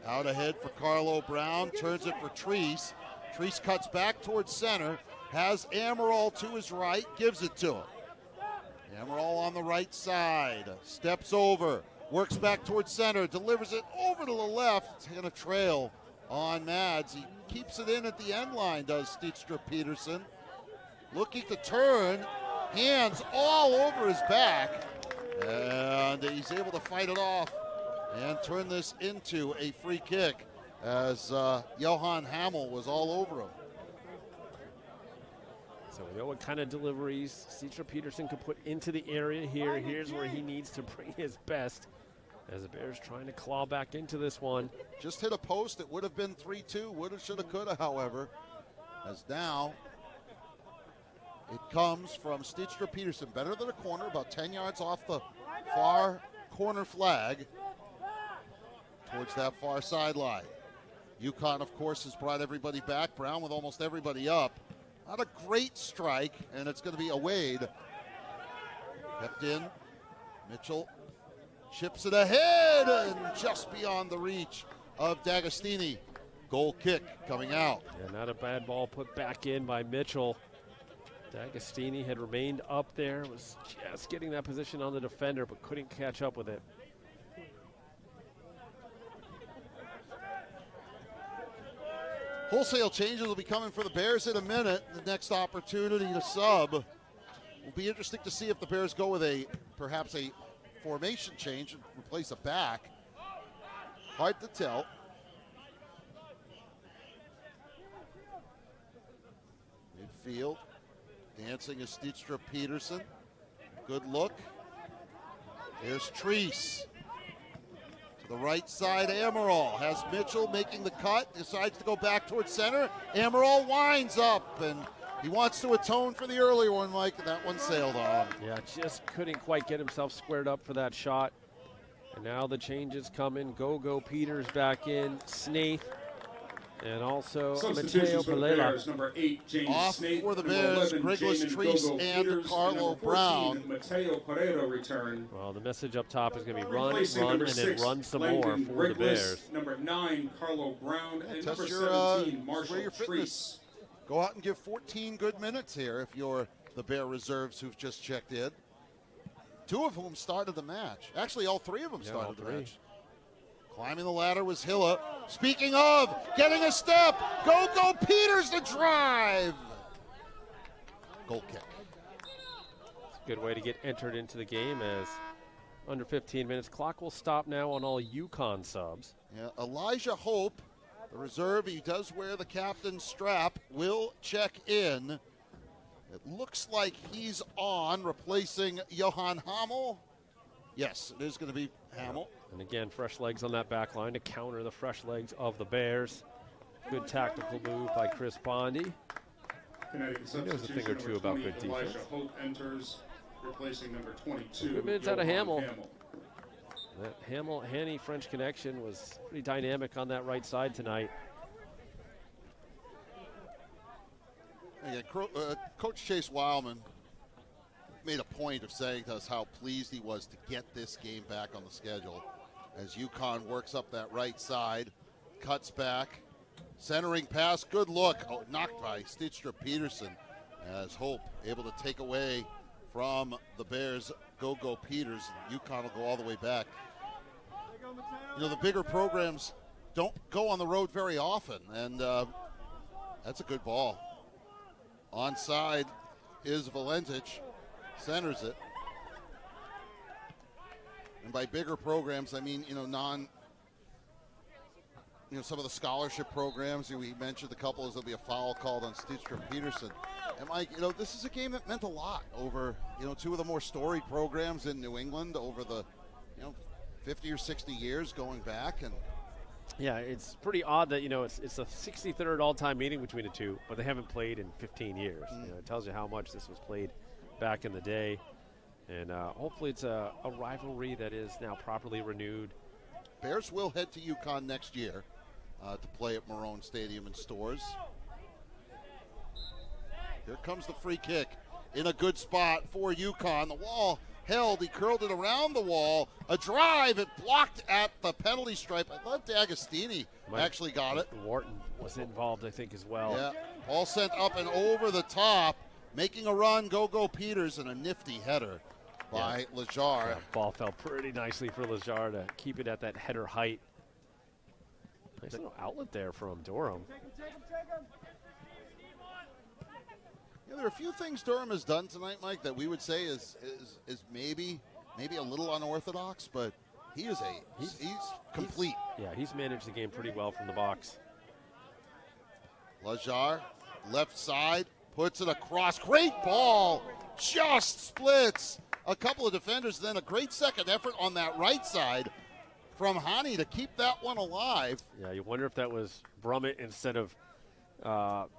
B: Out ahead for Carlo Brown, turns it for Treese. Treese cuts back towards center, has Amaral to his right, gives it to him. Amaral on the right side, steps over, works back towards center, delivers it over to the left. It's going to trail on Mads. He keeps it in at the end line, does Steedstra Peterson. Looking to turn, hands all over his back, and he's able to fight it off and turn this into a free kick as Johan Hamel was all over him.
A: So we know what kind of deliveries Steedstra Peterson could put into the area here. Here's where he needs to bring his best as the Bears trying to claw back into this one.
B: Just hit a post. It would have been 3-2. Woulda, shoulda, coulda, however, as now it comes from Steedstra Peterson, better than a corner, about 10 yards off the far corner flag. towards that far sideline. UConn, of course, has brought everybody back. Brown with almost everybody up. Not a great strike, and it's going to be a Wade. Kept in. Mitchell chips it ahead and just beyond the reach of D'Agostini. Goal kick coming out.
A: Yeah, not a bad ball put back in by Mitchell. D'Agostini had remained up there, was just getting that position on the defender, but couldn't catch up with it.
B: Wholesale changes will be coming for the Bears in a minute. The next opportunity to sub. Will be interesting to see if the Bears go with perhaps a formation change and replace a back. Hard to tell. Midfield. Dancing is Dijkstra Peterson. Good look. Here's Treese. To the right side, Amaral has Mitchell making the cut, decides to go back towards center. Amaral winds up, and he wants to atone for the earlier one, Mike, and that one sailed on.
A: Yeah, just couldn't quite get himself squared up for that shot. And now the changes come in. Go Peters back in, Snaith, and also Mateo Pelela.
C: Number 8, James
B: off
C: Snaith,
B: for the Bears, Griglis, Treese, and Carlo Brown.
C: 14, Mateo Pereira return.
A: Well, the message up top is going to be run, and then run some more for the Bears.
C: Number 9, Carlo Brown, and number
B: your,
C: 17, Marshall Treese.
B: Go out and give 14 good minutes here if you're the Bear reserves who've just checked in. 2 of whom started the match. Actually, all 3 of them started the match. Climbing the ladder was Hilla. Speaking of, getting a step. Go Peters to drive. Goal kick.
A: It's a good way to get entered into the game as under 15 minutes. Clock will stop now on all UConn subs.
B: Yeah, Elijah Hope, the reserve, he does wear the captain's strap, will check in. It looks like he's on, replacing Johan Hamel. Yes, it is going to be Hamel.
A: And again, fresh legs on that back line to counter the fresh legs of the Bears. Good tactical move by Chris Bondi.
C: He
A: knows a thing or two about good defense.
C: Elijah Hope enters, replacing number 22.
A: Good minutes out of Hamel. That Hamel-Haney French connection was pretty dynamic on that right side tonight.
B: Again, Coach Chase Wildman made a point of saying to us how pleased he was to get this game back on the schedule as UConn works up that right side, cuts back, centering pass, good look, knocked by Dijkstra Peterson as Hope able to take away from the Bears. Go Peters. UConn will go all the way back. You know, the bigger programs don't go on the road very often, and that's a good ball. Onside is Valentich, centers it. And by bigger programs, I mean, some of the scholarship programs. We mentioned a couple, as there'll be a foul called on Dijkstra Peterson. And Mike, this is a game that meant a lot over, 2 of the more storied programs in New England over the, 50 or 60 years going back. And
A: yeah, it's pretty odd that, it's a 63rd all-time meeting between the two, but they haven't played in 15 years. It tells you how much this was played back in the day. And hopefully it's a rivalry that is now properly renewed.
B: Bears will head to UConn next year to play at Marone Stadium in Stores. Here comes the free kick in a good spot for UConn. The wall held. He curled it around the wall. A drive. It blocked at the penalty stripe. I thought D'Agostini actually got it.
A: Wharton was involved, I think, as well.
B: Yeah. All sent up and over the top. Making a run. Go Peters, and a nifty header by Lejar.
A: Yeah, ball fell pretty nicely for Lejar to keep it at that header height. Nice little outlet there from Durham.
B: Yeah, there are a few things Durham has done tonight, Mike, that we would say is maybe a little unorthodox, but he's complete.
A: He's managed the game pretty well from the box.
B: Lejar, left side, puts it across. Great ball, just splits a couple of defenders. Then a great second effort on that right side from Hani to keep that one alive.
A: Yeah, you wonder if that was Brummett instead of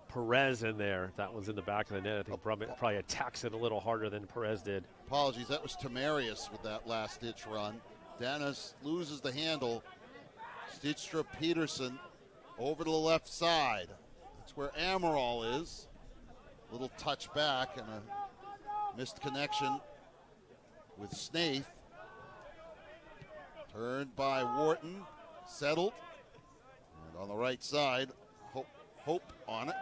A: Perez in there. That one's in the back of the net. I think Brummett probably attacks it a little harder than Perez did.
B: Apologies, that was Tamarius with that last-ditch run. Dennis loses the handle. Dijkstra Peterson over to the left side. That's where Amaral is. Little touch back and a missed connection with Snaith. Turned by Wharton, settled. And on the right side, Hope on it.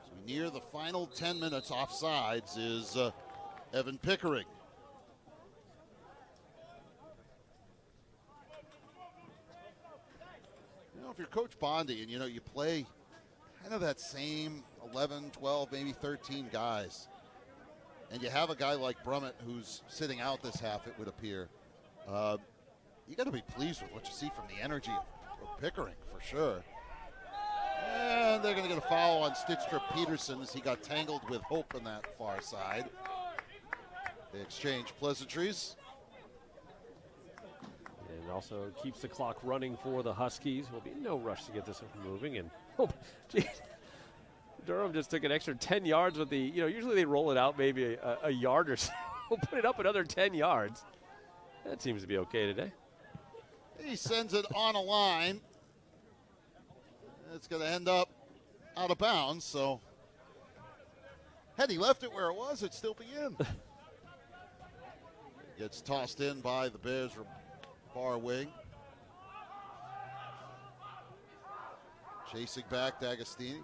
B: As we near the final 10 minutes, offsides is Evan Pickering. You know, if you're Coach Bondi and, you play kind of that same 11, 12, maybe 13 guys, and you have a guy like Brummett who's sitting out this half, it would appear, you got to be pleased with what you see from the energy of Pickering, for sure. And they're going to get a foul on Dijkstra Peterson as he got tangled with Hope on that far side. They exchange pleasantries.
A: And also keeps the clock running for the Huskies. Will be no rush to get this moving. And Durham just took an extra 10 yards with the, usually they roll it out maybe a yard or so. We'll put it up another 10 yards. That seems to be okay today.
B: He sends it on a line. It's going to end up out of bounds, so had he left it where it was, it'd still be in. Gets tossed in by the Bears far wing. Chasing back D'Agostini.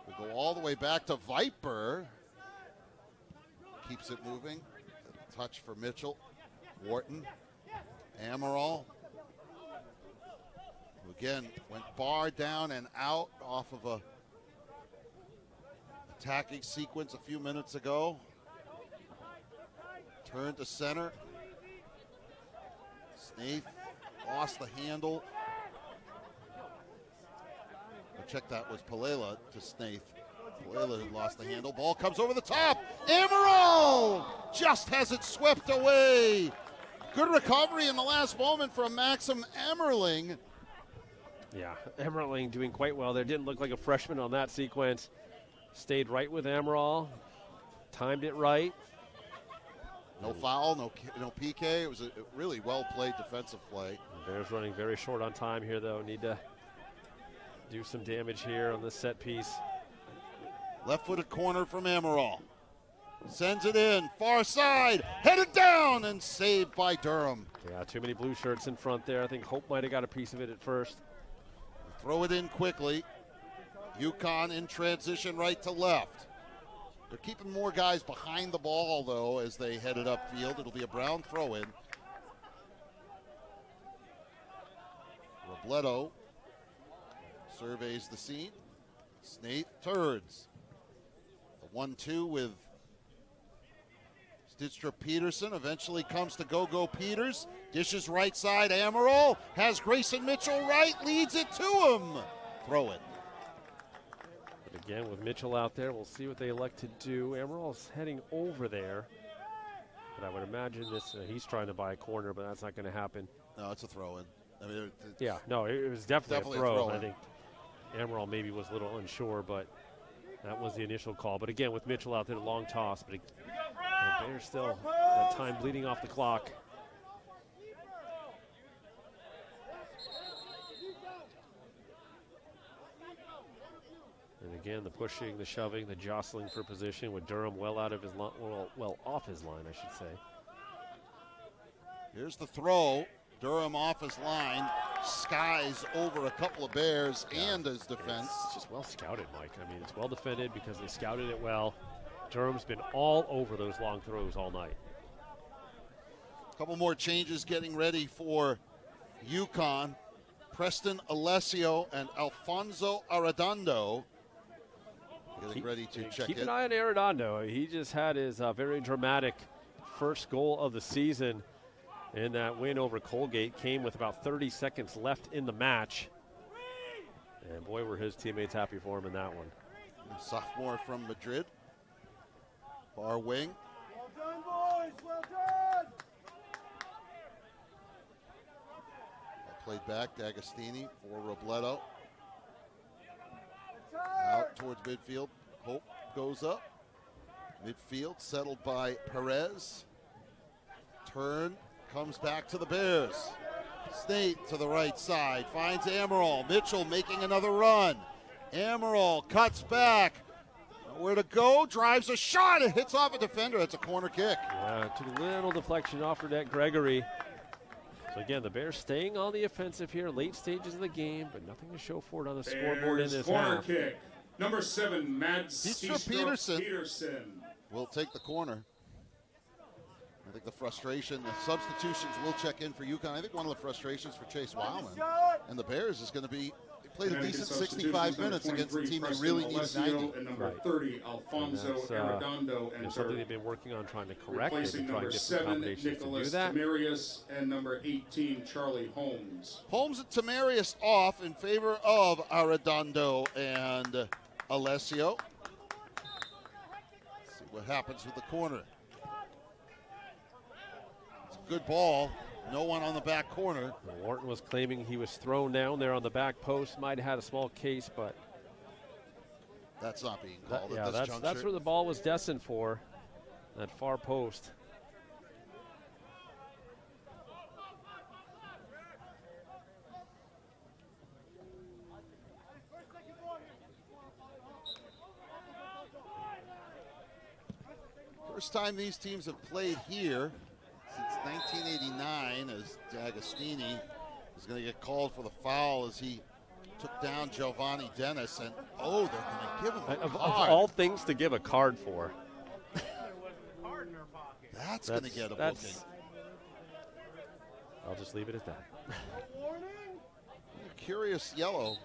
B: We'll go all the way back to Viper. Keeps it moving. A touch for Mitchell. Wharton. Amaral. Again, went bar down and out off of a attacking sequence a few minutes ago. Turned to center. Snaith lost the handle. I checked that was Palela to Snaith. Palela who lost the handle. Ball comes over the top. Amaral just has it swept away. Good recovery in the last moment from Maxim Emmerling.
A: Yeah, Emmerling doing quite well there. Didn't look like a freshman on that sequence. Stayed right with Amaral. Timed it right.
B: No foul, no PK. It was a really well-played defensive play.
A: Bears running very short on time here, though. Need to do some damage here on this set piece.
B: Left-footed corner from Amaral. Sends it in, far side, headed down, and saved by Durham.
A: Yeah, too many blue shirts in front there. I think Hope might have got a piece of it at first.
B: Throw it in quickly. UConn in transition right to left. They're keeping more guys behind the ball, though, as they headed upfield. It'll be a Brown throw-in. Robledo surveys the scene. Snaith turns. The 1-2 with Dijkstra Peterson eventually comes to Go Peters. Dishes right side. Amaral has Grayson Mitchell right, leads it to him. Throw it.
A: But again, with Mitchell out there, we'll see what they elect to do. Amaral's heading over there. But I would imagine this, he's trying to buy a corner, but that's not going to happen.
B: No, it's a throw-in. I mean,
A: yeah, no, it was definitely a throw. I think Amaral maybe was a little unsure, but that was the initial call. But again, with Mitchell out there, long toss. But the Bears still that time bleeding off the clock. And again, the pushing, the shoving, the jostling for position with Durham well out of his line, well off his line, I should say.
B: Here's the throw. Durham off his line, skies over a couple of Bears and his defense.
A: It's just well scouted, Mike. I mean, it's well defended because they scouted it well. Durham's been all over those long throws all night.
B: A couple more changes getting ready for UConn. Preston Alessio and Alfonso Arredondo getting ready to check in.
A: Keep an eye on Arredondo. He just had his very dramatic first goal of the season. And that win over Colgate came with about 30 seconds left in the match. And boy, were his teammates happy for him in that one.
B: Sophomore from Madrid. Far wing.
D: Well done, boys. Well done.
B: Played back, D'Agostini for Robledo. Out towards midfield. Hope goes up. Midfield settled by Perez. Turn. Comes back to the Bears. State to the right side, finds Amaral. Mitchell making another run. Amaral cuts back. Nowhere to go, drives a shot. It hits off a defender. It's a corner kick.
A: Yeah, took a little deflection off Renette Gregory. So again, the Bears staying on the offensive here, late stages of the game, but nothing to show for it on the scoreboard in this
C: corner
A: half.
C: Kick. Number 7, Mads
B: Peterson
C: Peterson
B: will take the corner. I think the frustration, the substitutions will check in for UConn. I think one of the frustrations for Chase Wildman and the Bears is going to be they played a decent 65 minutes against a team they really need 90.
C: And number 30, Alfonso Arredondo. And
A: something they've been working on trying to correct.
C: Replacing number 7, Nicholas Tamarius, and number 18, Charlie Holmes.
B: Holmes and Tamarius off in favor of Arredondo and Alessio. Let's see what happens with the corner. It's a good ball. No one on the back corner.
A: Wharton was claiming he was thrown down there on the back post. Might have had a small case, but
B: that's not being called at this juncture.
A: That's where the ball was destined for, that far post.
B: First time these teams have played here since 1989, as D'Agostini is going to get called for the foul as he took down Giovanni Dennis, and they're going to give him a
A: of
B: card.
A: all things to give a card for.
B: That's going to get a booking.
A: I'll just leave it at that.
B: Curious yellow,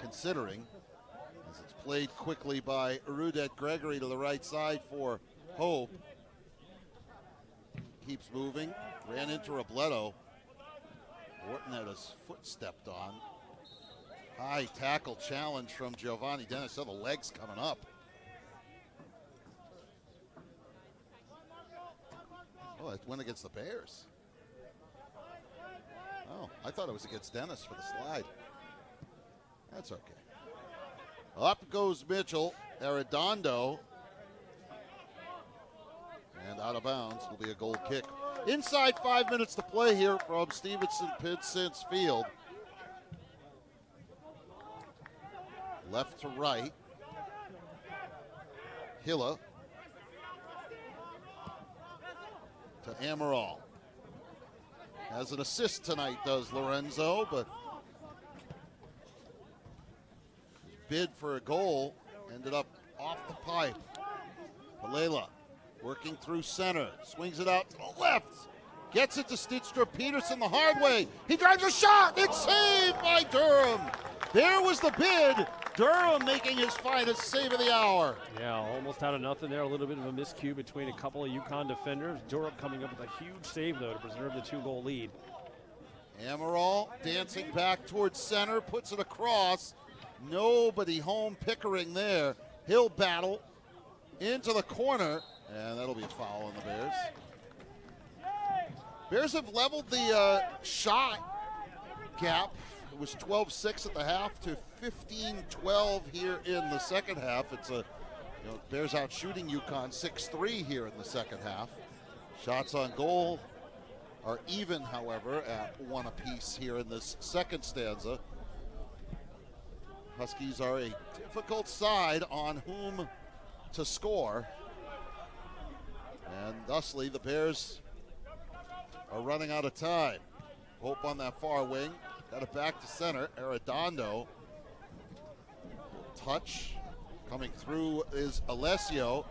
B: considering, as it's played quickly by Renette Gregory to the right side for Hope. Keeps moving, ran into Robledo. Wharton had his foot stepped on. High tackle challenge from Giovanni Dennis. So the legs coming up. Oh, it went against the Bears. Oh, I thought it was against Dennis for the slide. That's okay. Up goes Mitchell. Arredondo. And out of bounds will be a goal kick. Inside 5 minutes to play here from Stevenson-Pinsent's Field. Left to right. Hilla to Amaral. Has an assist tonight, does Lorenzo, but his bid for a goal ended up off the pipe. Palela working through center, swings it out to the left, gets it to Steenstra-Peterson the hard way. He drives a shot, it's saved by Durham. There was the bid. Durham making his finest save of the hour.
A: Yeah, almost out of nothing there. A little bit of a miscue between a couple of UConn defenders. Durham coming up with a huge save, though, to preserve the 2-goal lead.
B: Amaral dancing back towards center, puts it across. Nobody home. Pickering there. He'll battle into the corner, and that'll be a foul on the Bears. Bears have leveled the shot gap. It was 12-6 at the half to 15-12 here in the second half. It's Bears out shooting UConn 6-3 here in the second half. Shots on goal are even, however, at 1 apiece here in this second stanza. Huskies are a difficult side on whom to score. And thusly, the Bears are running out of time. Hope on that far wing. Got it back to center. Arredondo. Touch. Coming through is Alessio.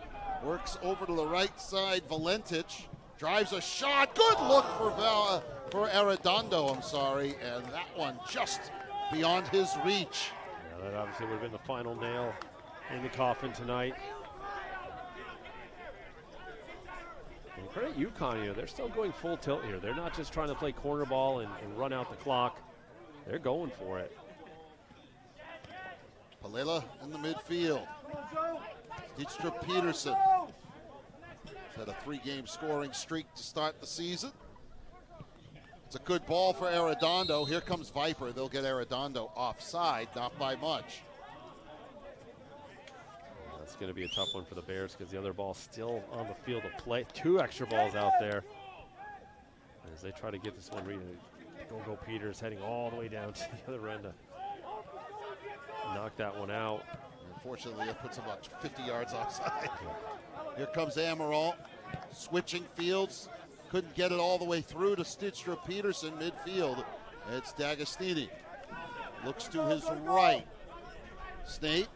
B: Works over to the right side. Valentich drives a shot. Good look for Arredondo, I'm sorry. And that one just beyond his reach.
A: Yeah, that obviously would have been the final nail in the coffin tonight. And credit UConn, they're still going full tilt here. They're not just trying to play corner ball and run out the clock. They're going for it.
B: Palela in the midfield. Steenstra-Peterson had a 3-game scoring streak to start the season. It's a good ball for Arredondo. Here comes Viper. They'll get Arredondo offside, not by much.
A: That's going to be a tough one for the Bears because the other ball's still on the field of play. 2 extra balls out there as they try to get this one Go Peters heading all the way down to the other end to knock that one out.
B: Unfortunately, it puts him about 50 yards offside. Here comes Amaral, switching fields. Couldn't get it all the way through to Stitstra Peterson midfield. It's D'Agostini. Looks to his right. Snape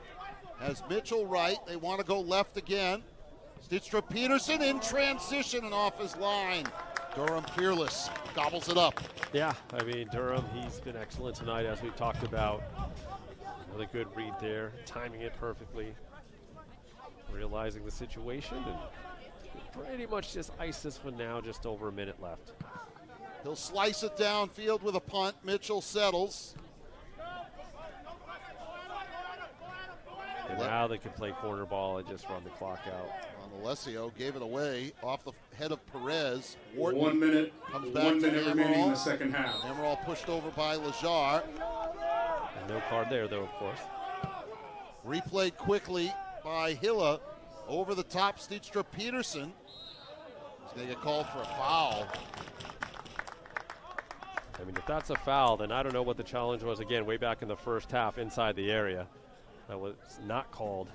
B: has Mitchell right. They want to go left again. Stitstra Peterson in transition and off his line. Durham fearless, gobbles it up.
A: Yeah, I mean, Durham, he's been excellent tonight, as we've talked about. Really good read there, timing it perfectly, realizing the situation, and pretty much just ice this one now, just over a minute left.
B: He'll slice it downfield with a punt. Mitchell settles.
A: And now they can play corner ball and just run the clock out.
B: Alessio gave it away off the head of Perez.
C: Wharton 1 minute,
B: comes back
C: 1
B: to
C: minute remaining in the second half.
B: Amaral pushed over by Lajar.
A: And no card there, though, of course.
B: Replayed quickly by Hilla. Over the top, Stitstra Peterson. He's going to get called for a foul.
A: I mean, if that's a foul, then I don't know what the challenge was, again, way back in the first half inside the area. That was not called.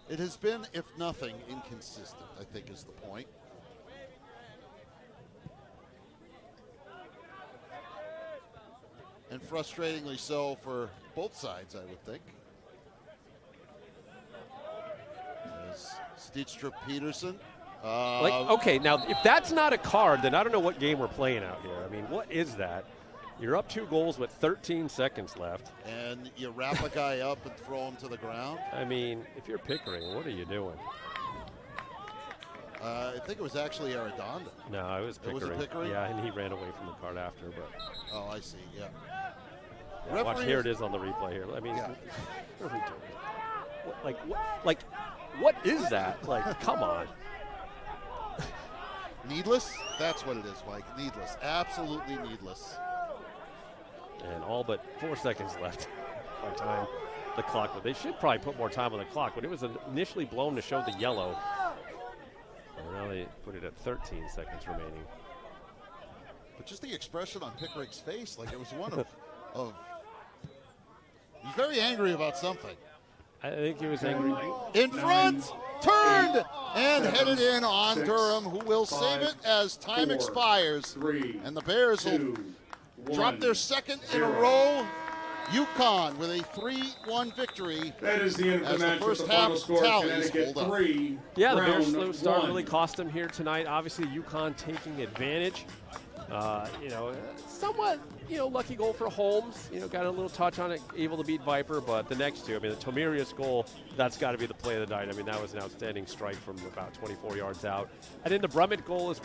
B: It has been, if nothing, inconsistent, I think is the point. And frustratingly so for both sides, I would think. As Stitstra Peterson.
A: Okay, now, if that's not a card, then I don't know what game we're playing out here. I mean, what is that? You're up 2 goals with 13 seconds left.
B: And you wrap a guy up and throw him to the ground?
A: I mean, if you're Pickering, what are you doing?
B: I think it was actually Arredondo.
A: No, it was Pickering.
B: Was it Pickering?
A: Yeah, and he ran away from the card after. But
B: oh, I see, yeah.
A: Watch, here it is on the replay here. I mean,
B: yeah.
A: What are we doing? What is that? Like, come on.
B: Needless? That's what it is, Mike. Needless. Absolutely needless.
A: And all but 4 seconds left by time the clock. But they should probably put more time on the clock. But it was initially blown to show the yellow. And now they put it at 13 seconds remaining.
B: But just the expression on Pickering's face, like it was one of he's very angry about something.
A: I think he was angry.
B: In front, turned, and headed in on Durham, who will save it as time expires. And the Bears will drop their second in a row. UConn with a 3-1 victory.
C: That is the end of the match.
B: The first
C: with the
B: half
C: final score,
B: tallies
C: Connecticut
B: hold up.
C: 3.
A: Yeah, the Bears'
C: Brown
A: slow start
C: 1.
A: really cost them here tonight. Obviously, UConn taking advantage. Somewhat, lucky goal for Holmes. Got a little touch on it, able to beat Viper. But the next two, I mean, the Tomirius goal, that's got to be the play of the night. I mean, that was an outstanding strike from about 24 yards out. And then the Brummett goal is